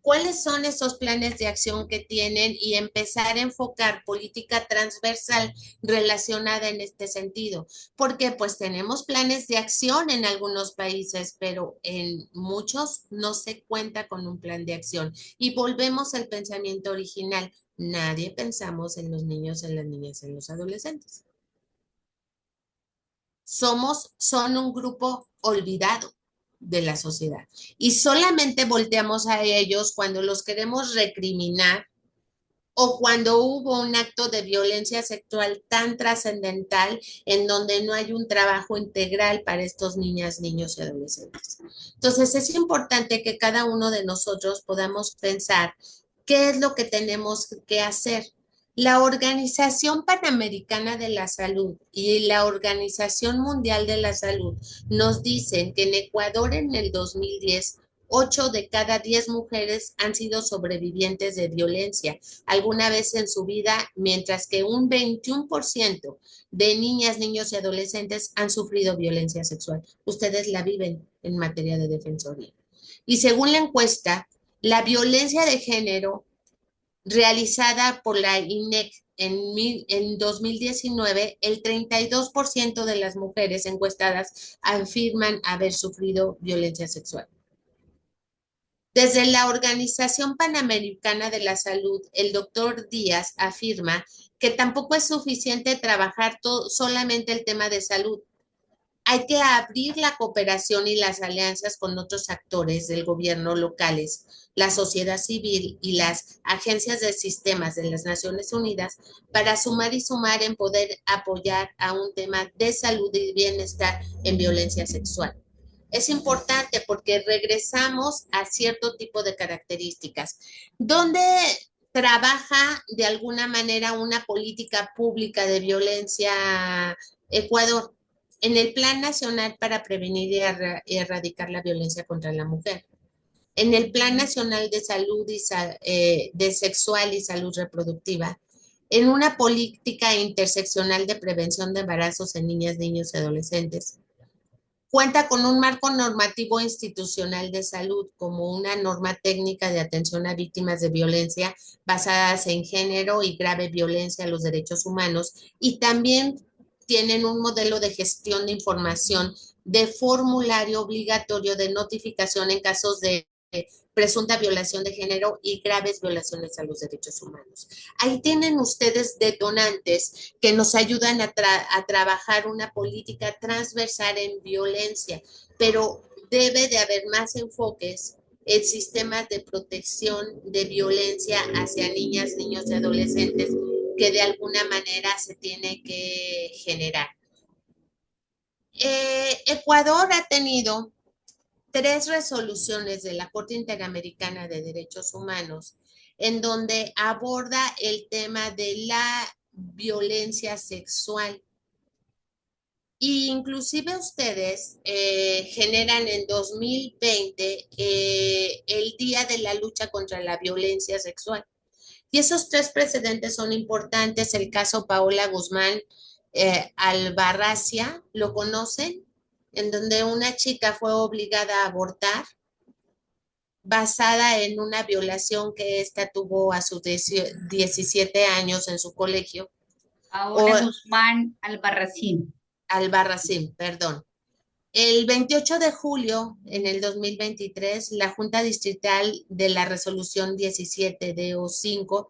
¿Cuáles son esos planes de acción que tienen y empezar a enfocar política transversal relacionada en este sentido? Porque pues tenemos planes de acción en algunos países, pero en muchos no se cuenta con un plan de acción. Y volvemos al pensamiento original. Nadie pensamos en los niños, en las niñas, en los adolescentes. Son un grupo olvidado de la sociedad. Y solamente volteamos a ellos cuando los queremos recriminar o cuando hubo un acto de violencia sexual tan trascendental en donde no hay un trabajo integral para estos niñas, niños y adolescentes. Entonces es importante que cada uno de nosotros podamos pensar qué es lo que tenemos que hacer. La Organización Panamericana de la Salud y la Organización Mundial de la Salud nos dicen que en Ecuador en el 2010 8 de cada 10 mujeres han sido sobrevivientes de violencia alguna vez en su vida, mientras que un 21% de niñas, niños y adolescentes han sufrido violencia sexual. Ustedes la viven en materia de defensoría. Y según la encuesta, la violencia de género realizada por la INEC en 2019, el 32% de las mujeres encuestadas afirman haber sufrido violencia sexual. Desde la Organización Panamericana de la Salud, el doctor Díaz afirma que tampoco es suficiente trabajar solamente el tema de salud. Hay que abrir la cooperación y las alianzas con otros actores del gobierno locales, la sociedad civil y las agencias de sistemas de las Naciones Unidas para sumar y sumar en poder apoyar a un tema de salud y bienestar en violencia sexual. Es importante porque regresamos a cierto tipo de características. ¿Dónde trabaja de alguna manera una política pública de violencia Ecuador? En el Plan Nacional para Prevenir y Erradicar la Violencia contra la Mujer, en el Plan Nacional de Salud de Sexual y Salud Reproductiva, en una política interseccional de prevención de embarazos en niñas, niños y adolescentes, Cuenta con un marco normativo institucional de salud como una norma técnica de atención a víctimas de violencia basadas en género y grave violencia a los derechos humanos, y también tienen un modelo de gestión de información de formulario obligatorio de notificación en casos de presunta violación de género y graves violaciones a los derechos humanos. Ahí tienen ustedes detonantes que nos ayudan a trabajar una política transversal en violencia, pero debe de haber más enfoques en sistemas de protección de violencia hacia niñas, niños y adolescentes que de alguna manera se tiene que generar. Ecuador ha tenido 3 resoluciones de la Corte Interamericana de Derechos Humanos en donde aborda el tema de la violencia sexual. Y inclusive ustedes generan en 2020 el Día de la Lucha contra la Violencia Sexual. Y esos 3 precedentes son importantes. El caso Paola Guzmán Albarracía, ¿lo conocen? En donde una chica fue obligada a abortar basada en una violación que ésta tuvo a sus 17 años en su colegio. Paola Guzmán Albarracín. Albarracín, perdón. El 28 de julio, en el 2023, la Junta Distrital de la Resolución 17-DO5,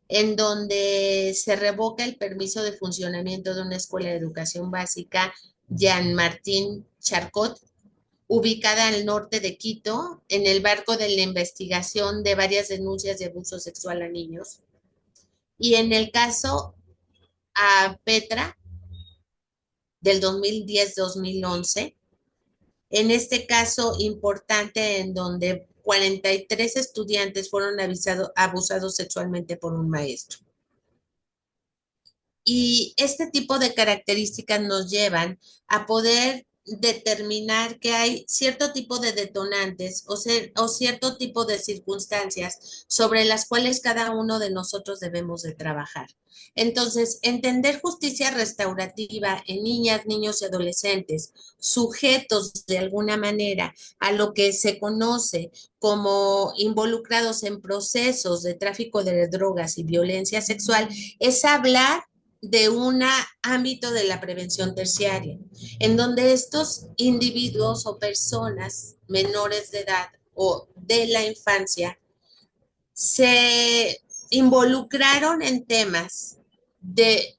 en donde se revoca el permiso de funcionamiento de una escuela de educación básica, Jean Martín Charcot, ubicada al norte de Quito, en el marco de la investigación de varias denuncias de abuso sexual a niños. Y en el caso a Petra, del 2010-2011, en este caso importante en donde 43 estudiantes fueron abusados sexualmente por un maestro. Y este tipo de características nos llevan a poder determinar que hay cierto tipo de detonantes o cierto tipo de circunstancias sobre las cuales cada uno de nosotros debemos de trabajar. Entonces, entender justicia restaurativa en niñas, niños y adolescentes, sujetos de alguna manera a lo que se conoce como involucrados en procesos de tráfico de drogas y violencia sexual, es hablar de un ámbito de la prevención terciaria, en donde estos individuos o personas menores de edad o de la infancia se involucraron en temas de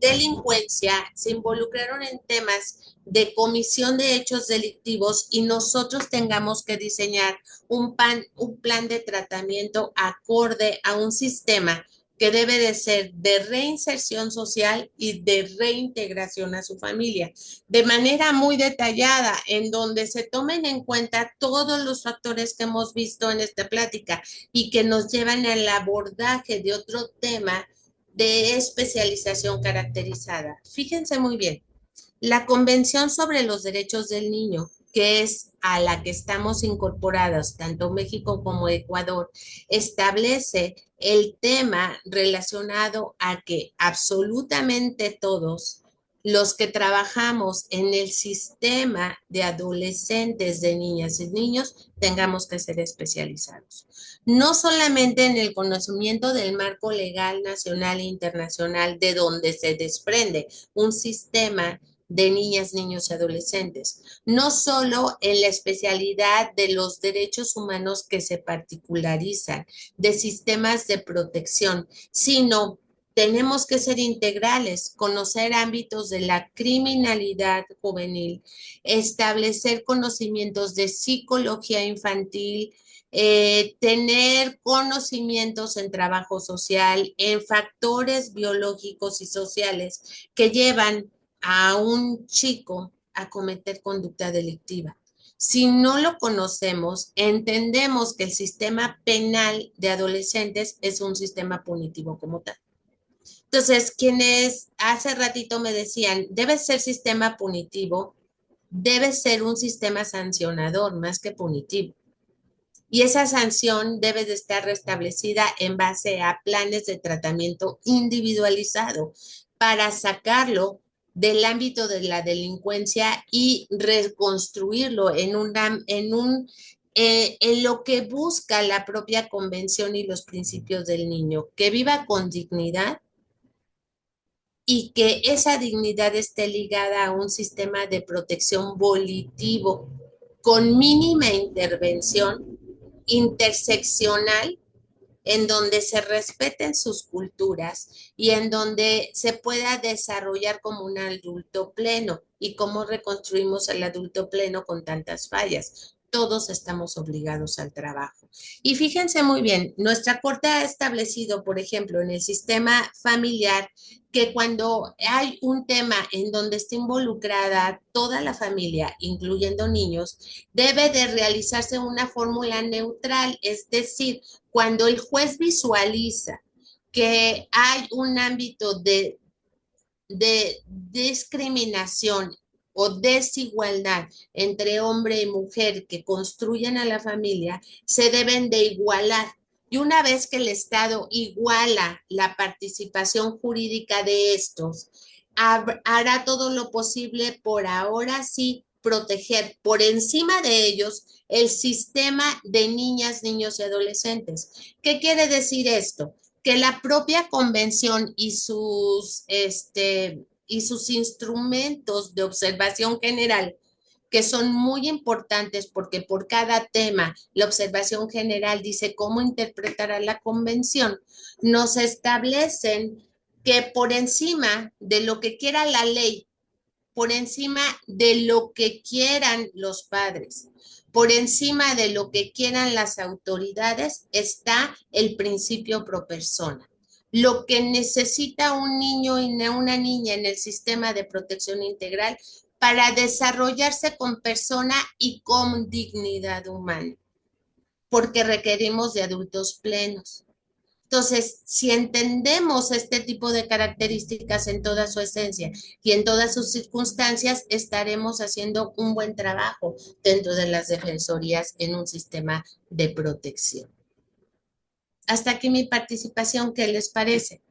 delincuencia, se involucraron en temas de comisión de hechos delictivos y nosotros tengamos que diseñar un plan de tratamiento acorde a un sistema que debe de ser de reinserción social y de reintegración a su familia, de manera muy detallada, en donde se tomen en cuenta todos los factores que hemos visto en esta plática y que nos llevan al abordaje de otro tema de especialización caracterizada. Fíjense muy bien, la Convención sobre los Derechos del Niño, que es a la que estamos incorporados, tanto México como Ecuador, establece el tema relacionado a que absolutamente todos los que trabajamos en el sistema de adolescentes, de niñas y niños, tengamos que ser especializados. No solamente en el conocimiento del marco legal nacional e internacional de donde se desprende un sistema de niñas, niños y adolescentes, no solo en la especialidad de los derechos humanos que se particularizan, de sistemas de protección, sino tenemos que ser integrales, conocer ámbitos de la criminalidad juvenil, establecer conocimientos de psicología infantil, tener conocimientos en trabajo social, en factores biológicos y sociales que llevan a un chico a cometer conducta delictiva. Si no lo conocemos, entendemos que el sistema penal de adolescentes es un sistema punitivo como tal. Entonces, quienes hace ratito me decían, debe ser sistema punitivo, debe ser un sistema sancionador más que punitivo. Y esa sanción debe de estar restablecida en base a planes de tratamiento individualizado para sacarlo del ámbito de la delincuencia y reconstruirlo en lo que busca la propia convención y los principios del niño, que viva con dignidad y que esa dignidad esté ligada a un sistema de protección volitivo con mínima intervención interseccional en donde se respeten sus culturas y en donde se pueda desarrollar como un adulto pleno. ¿Y cómo reconstruimos el adulto pleno con tantas fallas? Todos estamos obligados al trabajo. Y fíjense muy bien, nuestra Corte ha establecido, por ejemplo, en el sistema familiar, que cuando hay un tema en donde está involucrada toda la familia, incluyendo niños, debe de realizarse una fórmula neutral, es decir, cuando el juez visualiza que hay un ámbito de discriminación o desigualdad entre hombre y mujer que construyen a la familia, se deben de igualar. Y una vez que el Estado iguala la participación jurídica de estos, hará todo lo posible por ahora sí proteger por encima de ellos el sistema de niñas, niños y adolescentes. ¿Qué quiere decir esto? Que la propia convención y sus instrumentos de observación general, que son muy importantes porque por cada tema la observación general dice cómo interpretará la convención, nos establecen que por encima de lo que quiera la ley, por encima de lo que quieran los padres, por encima de lo que quieran las autoridades, está el principio pro persona. Lo que necesita un niño y una niña en el sistema de protección integral para desarrollarse con persona y con dignidad humana, porque requerimos de adultos plenos. Entonces, si entendemos este tipo de características en toda su esencia y en todas sus circunstancias, estaremos haciendo un buen trabajo dentro de las defensorías en un sistema de protección. Hasta aquí mi participación, ¿qué les parece?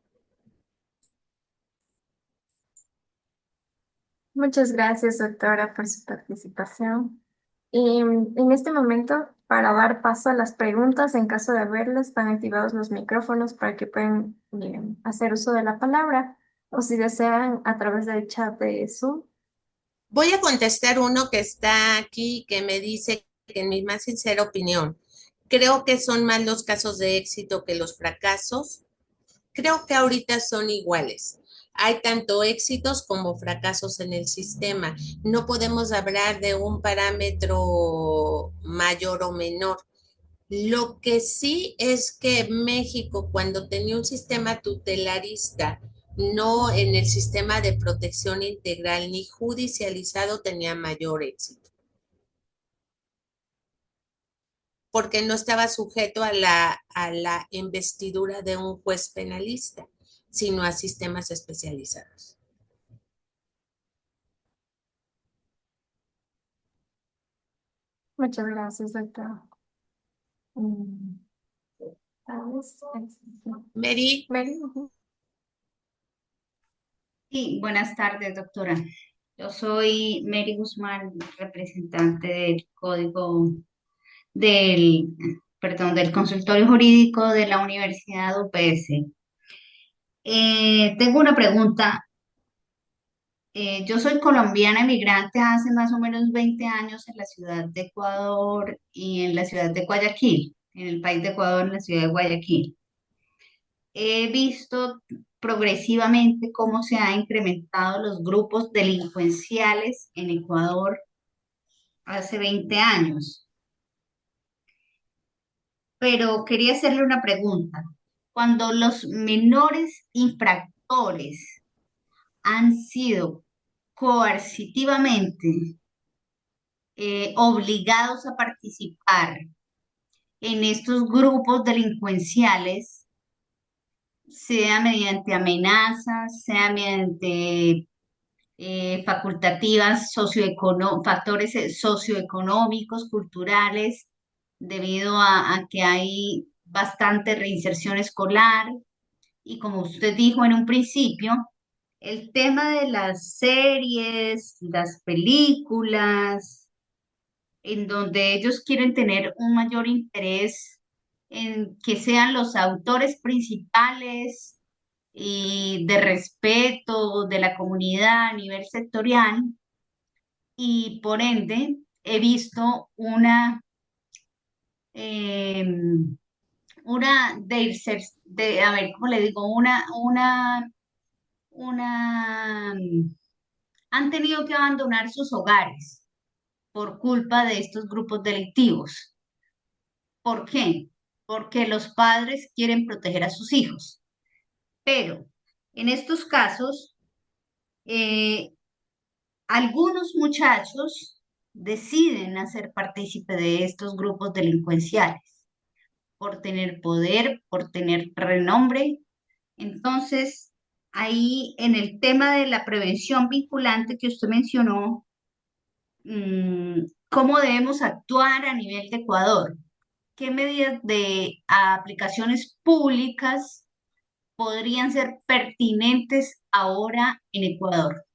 Muchas gracias, doctora, por su participación. Y en este momento, para dar paso a las preguntas, en caso de haberlas, están activados los micrófonos para que puedan hacer uso de la palabra o si desean a través del chat de Zoom. Voy a contestar uno que está aquí, que me dice que en mi más sincera opinión, creo que son más los casos de éxito que los fracasos. Creo que ahorita son iguales. Hay tanto éxitos como fracasos en el sistema. No podemos hablar de un parámetro mayor o menor. Lo que sí es que México, cuando tenía un sistema tutelarista, no en el sistema de protección integral ni judicializado, tenía mayor éxito, porque no estaba sujeto a la investidura de un juez penalista, sino a sistemas especializados. Muchas gracias, doctora. Mm, tal vez, Mary, Mary, ujú. Sí, buenas tardes, doctora. Yo soy Mary Guzmán, representante del código del, perdón, del consultorio jurídico de la Universidad UPS. Tengo una pregunta. Yo soy colombiana emigrante hace más o menos 20 años en la ciudad de Ecuador y en la ciudad de Guayaquil, en el país de Ecuador, en la ciudad de Guayaquil. He visto progresivamente cómo se han incrementado los grupos delincuenciales en Ecuador hace 20 años. Pero quería hacerle una pregunta. Cuando los menores infractores han sido coercitivamente obligados a participar en estos grupos delincuenciales, sea mediante amenazas, sea mediante facultativas factores socioeconómicos, culturales, debido a que hay bastante reinserción escolar y como usted dijo en un principio, el tema de las series, las películas, en donde ellos quieren tener un mayor interés en que sean los autores principales y de respeto de la comunidad a nivel sectorial, y por ende he visto em, una a ver, ¿cómo le digo? Una, han tenido que abandonar sus hogares por culpa de estos grupos delictivos. ¿Por qué? Porque los padres quieren proteger a sus hijos. Pero en estos casos, eh, algunos muchachos deciden hacer partícipe de estos grupos delincuenciales por tener poder, por tener renombre. Entonces, ahí en el tema de la prevención vinculante que usted mencionó, ¿cómo debemos actuar a nivel de Ecuador? ¿Qué medidas de aplicaciones públicas podrían ser pertinentes ahora en Ecuador?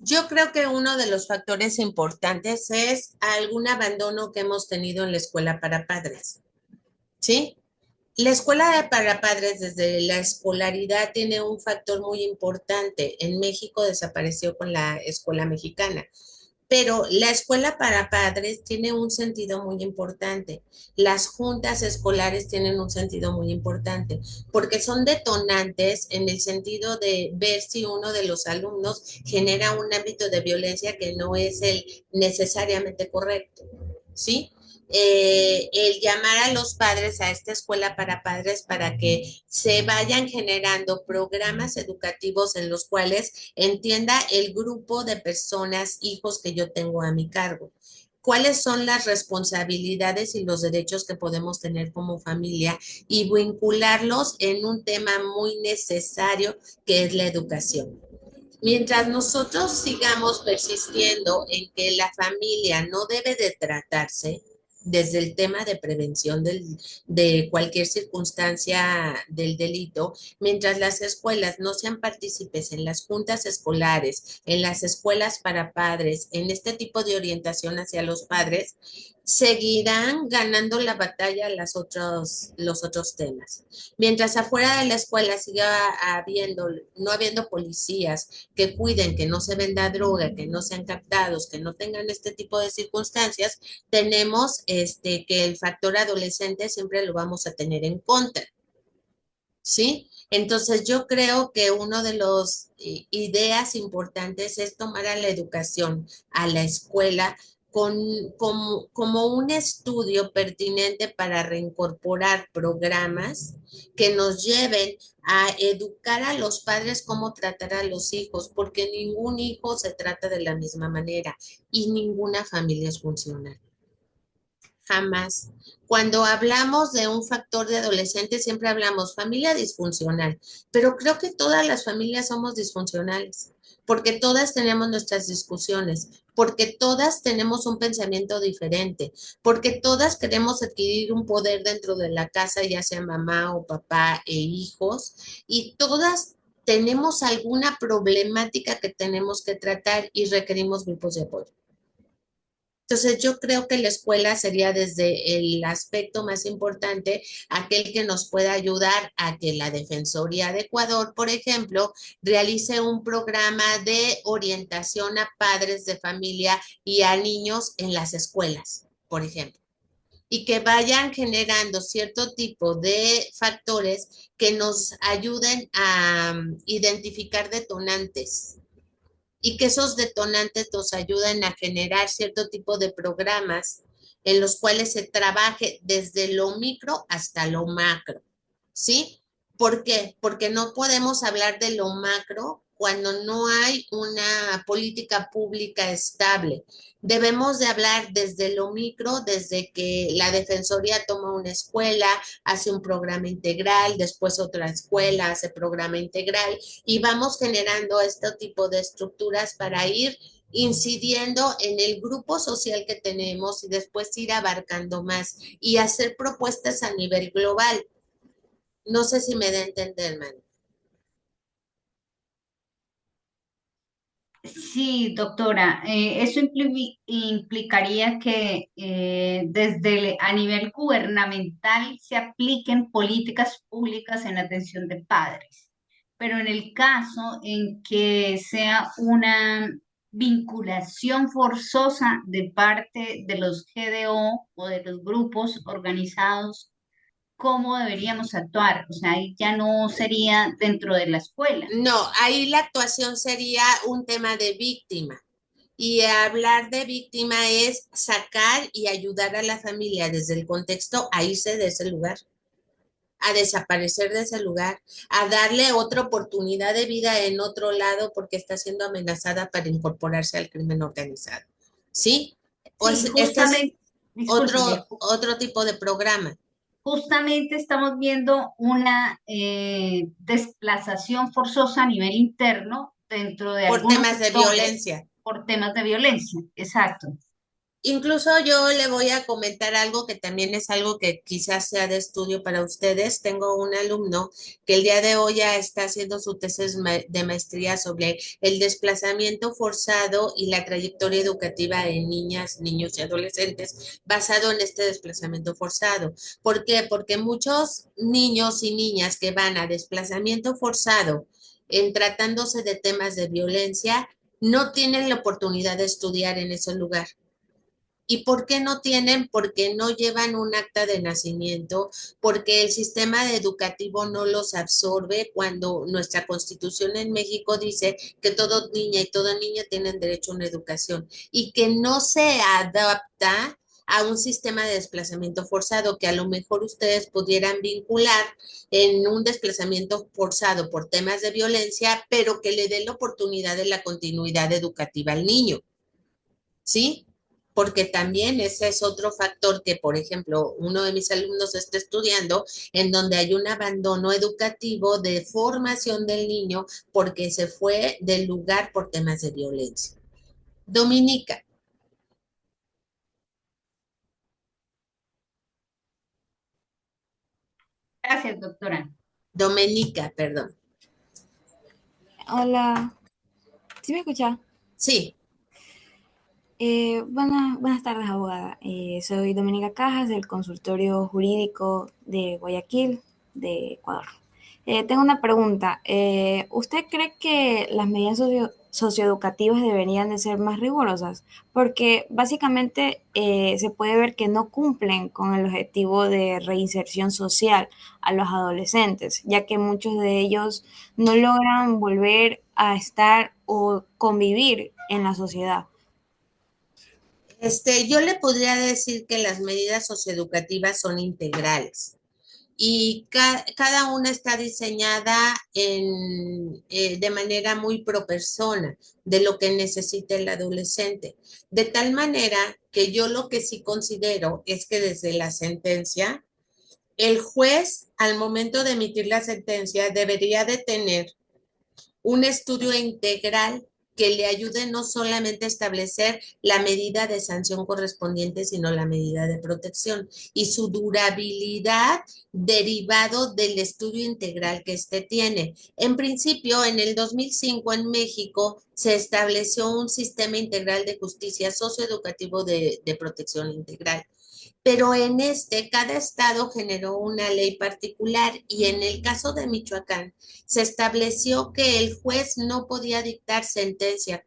Yo creo que uno de los factores importantes es algún abandono que hemos tenido en la escuela para padres, ¿sí? La para padres desde la escolaridad tiene un factor muy importante. En México desapareció con la escuela mexicana, pero la escuela para padres tiene un sentido muy importante. Las juntas escolares tienen un sentido muy importante porque son detonantes en el sentido de ver si uno de los alumnos genera un ámbito de violencia que no es el necesariamente correcto, ¿sí? El llamar a los padres a esta escuela para padres para que se vayan generando programas educativos en los cuales entienda el grupo de personas, hijos que yo tengo a mi cargo. ¿Cuáles son las responsabilidades y los derechos que podemos tener como familia y vincularlos en un tema muy necesario que es la educación? Mientras nosotros sigamos persistiendo en que la familia no debe de tratarse desde el tema de prevención de cualquier circunstancia del delito, mientras las escuelas no sean partícipes en las juntas escolares, en las escuelas para padres, en este tipo de orientación hacia los padres, seguirán ganando la batalla los otros temas. Mientras afuera de la escuela siga no habiendo policías que cuiden que no se venda droga, que no sean captados, que no tengan este tipo de circunstancias, tenemos que el factor adolescente siempre lo vamos a tener en contra, ¿sí? Entonces yo creo que uno de los ideas importantes es tomar a la educación, a la escuela, como un estudio pertinente para reincorporar programas que nos lleven a educar a los padres cómo tratar a los hijos, porque ningún hijo se trata de la misma manera y ninguna familia es funcional. Jamás. Cuando hablamos de un factor de adolescente, siempre hablamos familia disfuncional, pero creo que todas las familias somos disfuncionales, porque todas tenemos nuestras discusiones, porque todas tenemos un pensamiento diferente, porque todas queremos adquirir un poder dentro de la casa, ya sea mamá o papá e hijos, y todas tenemos alguna problemática que tenemos que tratar y requerimos grupos de apoyo. Entonces, yo creo que la escuela sería desde el aspecto más importante, aquel que nos pueda ayudar a que la Defensoría de Ecuador, por ejemplo, realice un programa de orientación a padres de familia y a niños en las escuelas, por ejemplo, y que vayan generando cierto tipo de factores que nos ayuden a identificar detonantes y que esos detonantes nos ayuden a generar cierto tipo de programas en los cuales se trabaje desde lo micro hasta lo macro, ¿sí? ¿Por qué? Porque no podemos hablar de lo macro cuando no hay una política pública estable. Debemos de hablar desde lo micro, desde que la Defensoría toma una escuela, hace un programa integral, después otra escuela hace programa integral y vamos generando este tipo de estructuras para ir incidiendo en el grupo social que tenemos y después ir abarcando más y hacer propuestas a nivel global. No sé si me da a entender, man. Sí, doctora, eso implicaría que a nivel gubernamental se apliquen políticas públicas en la atención de padres, pero en el caso en que sea una vinculación forzosa de parte de los GDO o de los grupos organizados, ¿cómo deberíamos actuar? O sea, ahí ya no sería dentro de la escuela. No, ahí la actuación sería un tema de víctima. Y hablar de víctima es sacar y ayudar a la familia desde el contexto a irse de ese lugar, a desaparecer de ese lugar, a darle otra oportunidad de vida en otro lado porque está siendo amenazada para incorporarse al crimen organizado. ¿Sí? Sí, Pues este es justamente, discúlpeme, otro tipo de programa justamente estamos viendo una desplazación forzosa a nivel interno dentro de por algunos temas de sectores violencia. por temas de violencia. Exacto. Incluso yo le voy a comentar algo que también es algo que quizás sea de estudio para ustedes. Tengo un alumno que el día de hoy ya está haciendo su tesis de maestría sobre el desplazamiento forzado y la trayectoria educativa en niñas, niños y adolescentes basado en este desplazamiento forzado. ¿Por qué? Porque muchos niños y niñas que van a desplazamiento forzado en tratándose de temas de violencia no tienen la oportunidad de estudiar en ese lugar. ¿Y por qué no tienen? Porque no llevan un acta de nacimiento, porque el sistema educativo no los absorbe cuando nuestra constitución en México dice que toda niña y toda niña tienen derecho a una educación y que no se adapta a un sistema de desplazamiento forzado que a lo mejor ustedes pudieran vincular en un desplazamiento forzado por temas de violencia, pero que le dé la oportunidad de la continuidad educativa al niño. ¿Sí? Porque también ese es otro factor que, por ejemplo, uno de mis alumnos está estudiando en donde hay un abandono educativo de formación del niño porque se fue del lugar por temas de violencia. Dominica, Gracias, doctora. Domenica, perdón. Hola, ¿sí me escucha? Sí, Buenas tardes, abogada. Soy Doménica Cajas del Consultorio Jurídico de Guayaquil, de Ecuador. Tengo una pregunta. ¿Usted cree que las medidas socioeducativas deberían de ser más rigurosas? Porque básicamente se puede ver que no cumplen con el objetivo de reinserción social a los adolescentes, ya que muchos de ellos no logran volver a estar o convivir en la sociedad. yo le podría decir que las medidas socioeducativas son integrales. Y cada una está diseñada de manera muy pro persona de lo que necesita el adolescente. De tal manera que yo lo que sí considero es que desde la sentencia, el juez al momento de emitir la sentencia debería de tener un estudio integral que le ayude no solamente a establecer la medida de sanción correspondiente, sino la medida de protección y su durabilidad derivado del estudio integral que éste tiene. En principio, en el 2005 en México se estableció un sistema integral de justicia socioeducativo de protección integral. Pero en cada estado generó una ley particular y en el caso de Michoacán se estableció que el juez no podía dictar sentencia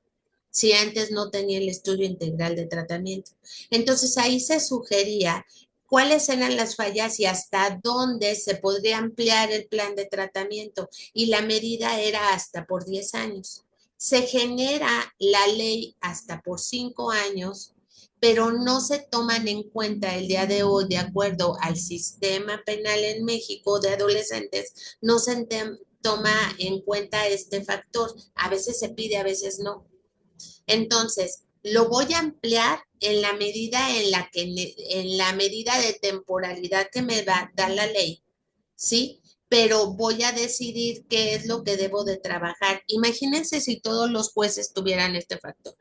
si antes no tenía el estudio integral de tratamiento. Entonces ahí se sugería cuáles eran las fallas y hasta dónde se podría ampliar el plan de tratamiento y la medida era hasta por 10 años. Se genera la ley hasta por 5 años, pero no se toman en cuenta el día de hoy, de acuerdo al sistema penal en México de adolescentes, no se toma en cuenta este factor. A veces se pide, a veces no. Entonces, lo voy a ampliar en la medida en la medida de temporalidad que me da la ley, ¿sí? pero voy a decidir qué es lo que debo de trabajar. Imagínense si todos los jueces tuvieran este factor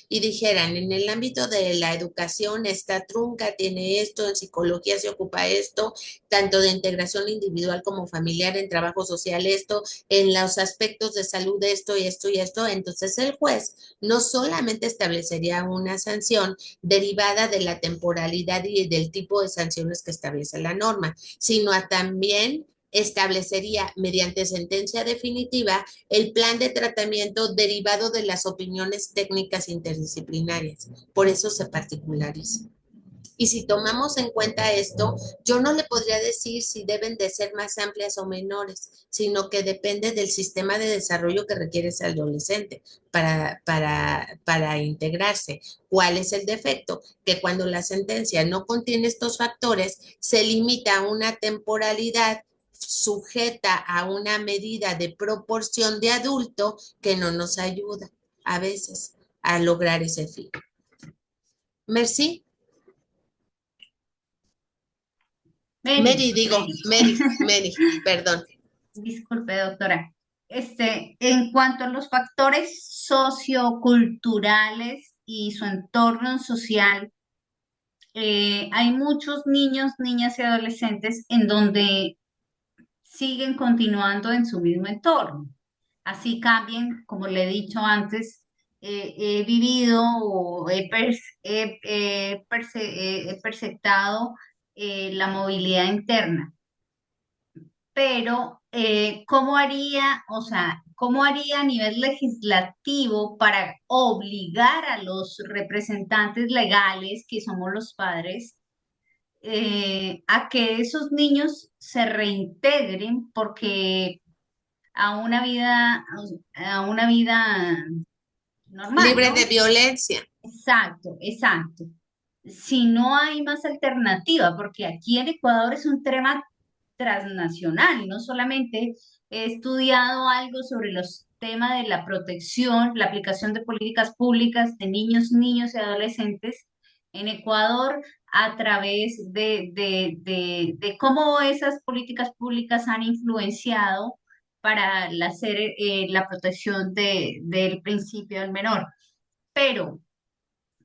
y dijeran, en el ámbito de la educación está trunca, tiene esto, en psicología se ocupa esto, tanto de integración individual como familiar, en trabajo social esto, en los aspectos de salud esto y esto y esto, entonces el juez no solamente establecería una sanción derivada de la temporalidad y del tipo de sanciones que establece la norma, sino también establecería mediante sentencia definitiva el plan de tratamiento derivado de las opiniones técnicas interdisciplinarias. Por eso se particulariza. Y si tomamos en cuenta esto, yo no le podría decir si deben de ser más amplias o menores, sino que depende del sistema de desarrollo que requiere ese adolescente para integrarse. ¿Cuál es el defecto? Que cuando la sentencia no contiene estos factores, se limita a una temporalidad sujeta a una medida de proporción de adulto que no nos ayuda a veces a lograr ese fin. Merci. Mary, perdón. Disculpe, doctora. En cuanto a los factores socioculturales y su entorno social, hay muchos niños, niñas y adolescentes en donde siguen continuando en su mismo entorno. Así cambien, como le he dicho antes, he vivido o he perceptado la movilidad interna, pero ¿cómo haría, o sea, cómo haría a nivel legislativo para obligar a los representantes legales, que somos los padres, a que esos niños se reintegren porque a una vida normal, Libre de ¿no? violencia. Exacto, exacto. Si no hay más alternativa, porque aquí en Ecuador es un tema transnacional, no solamente he estudiado algo sobre los temas de la protección, la aplicación de políticas públicas de niños, niños y adolescentes en Ecuador a través de cómo esas políticas públicas han influenciado para la protección del principio del menor. Pero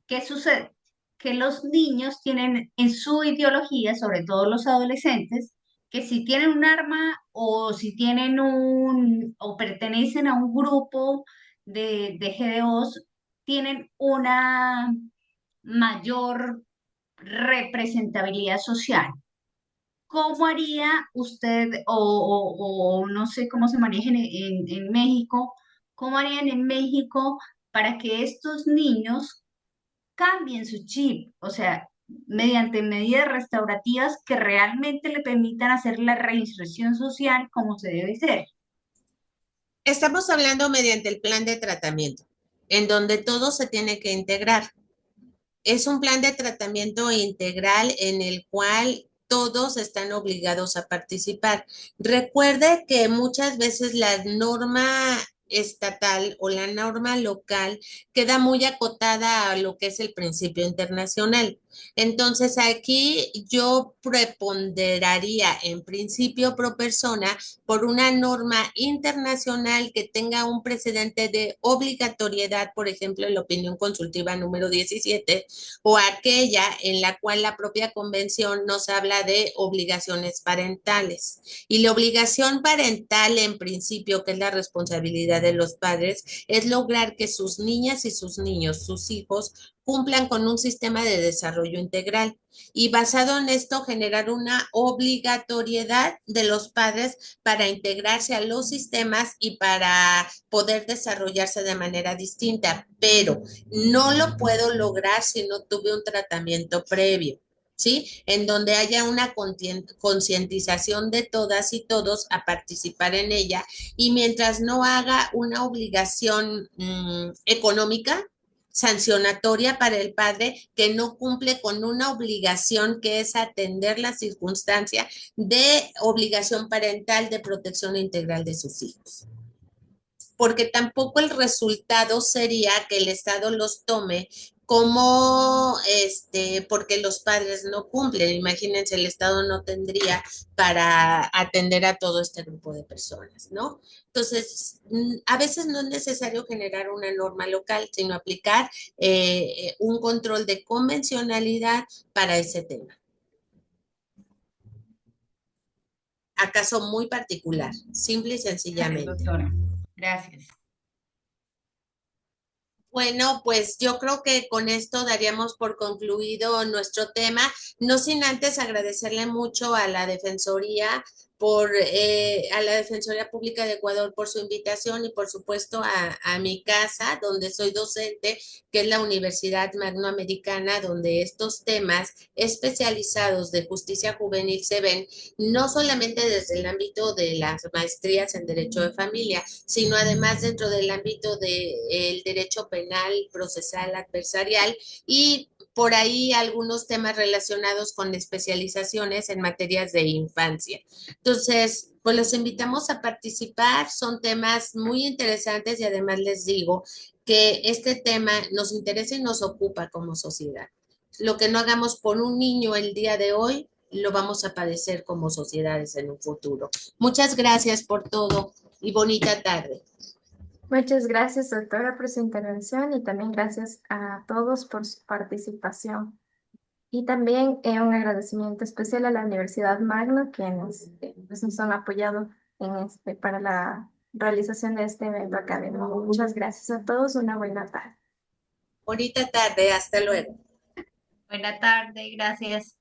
¿qué sucede? Que los niños tienen en su ideología, sobre todo los adolescentes, que si tienen un arma o si tienen o pertenecen a un grupo de GDOs, tienen una mayor representabilidad social. ¿Cómo haría usted, o no sé cómo se maneja en México, cómo harían en México para que estos niños cambien su chip, o sea, mediante medidas restaurativas que realmente le permitan hacer la reinserción social como se debe ser? Estamos hablando mediante el plan de tratamiento, en donde todo se tiene que integrar. Es un plan de tratamiento integral en el cual todos están obligados a participar. Recuerde que muchas veces la norma estatal o la norma local queda muy acotada a lo que es el principio internacional. Entonces aquí yo preponderaría en principio pro persona por una norma internacional que tenga un precedente de obligatoriedad, por ejemplo, en la opinión consultiva número 17, o aquella en la cual la propia convención nos habla de obligaciones parentales. Y la obligación parental, en principio, que es la responsabilidad de los padres, es lograr que sus niñas y sus niños, sus hijos, cumplan con un sistema de desarrollo integral y basado en esto generar una obligatoriedad de los padres para integrarse a los sistemas y para poder desarrollarse de manera distinta, pero no lo puedo lograr si no tuve un tratamiento previo. ¿Sí? En donde haya una concientización de todas y todos a participar en ella y mientras no haga una obligación económica, sancionatoria para el padre que no cumple con una obligación que es atender la circunstancia de obligación parental de protección integral de sus hijos. Porque tampoco el resultado sería que el Estado los tome como porque los padres no cumplen. Imagínense, el Estado no tendría para atender a todo este grupo de personas, ¿no? Entonces, a veces no es necesario generar una norma local, sino aplicar un control de convencionalidad para ese tema. ¿Acaso muy particular? Simple y Gracias, sencillamente. doctora. Gracias. Bueno, pues yo creo que con esto daríamos por concluido nuestro tema, no sin antes agradecerle mucho a la Defensoría a la Defensoría Pública de Ecuador por su invitación y por supuesto a mi casa, donde soy docente, que es la Universidad Magnoamericana, donde estos temas especializados de justicia juvenil se ven no solamente desde el ámbito de las maestrías en Derecho de Familia, sino además dentro del ámbito del derecho penal, procesal, adversarial y por ahí algunos temas relacionados con especializaciones en materias de infancia. Entonces, pues los invitamos a participar, son temas muy interesantes y además les digo que este tema nos interesa y nos ocupa como sociedad. Lo que no hagamos por un niño el día de hoy, lo vamos a padecer como sociedades en un futuro. Muchas gracias por todo y bonita tarde. Muchas gracias, doctora, por su intervención y también gracias a todos por su participación. Y también un agradecimiento especial a la Universidad Magno, quienes pues, nos han apoyado para la realización de este evento académico. Muchas gracias a todos, una buena tarde. Bonita tarde, hasta luego. Buena tarde, gracias.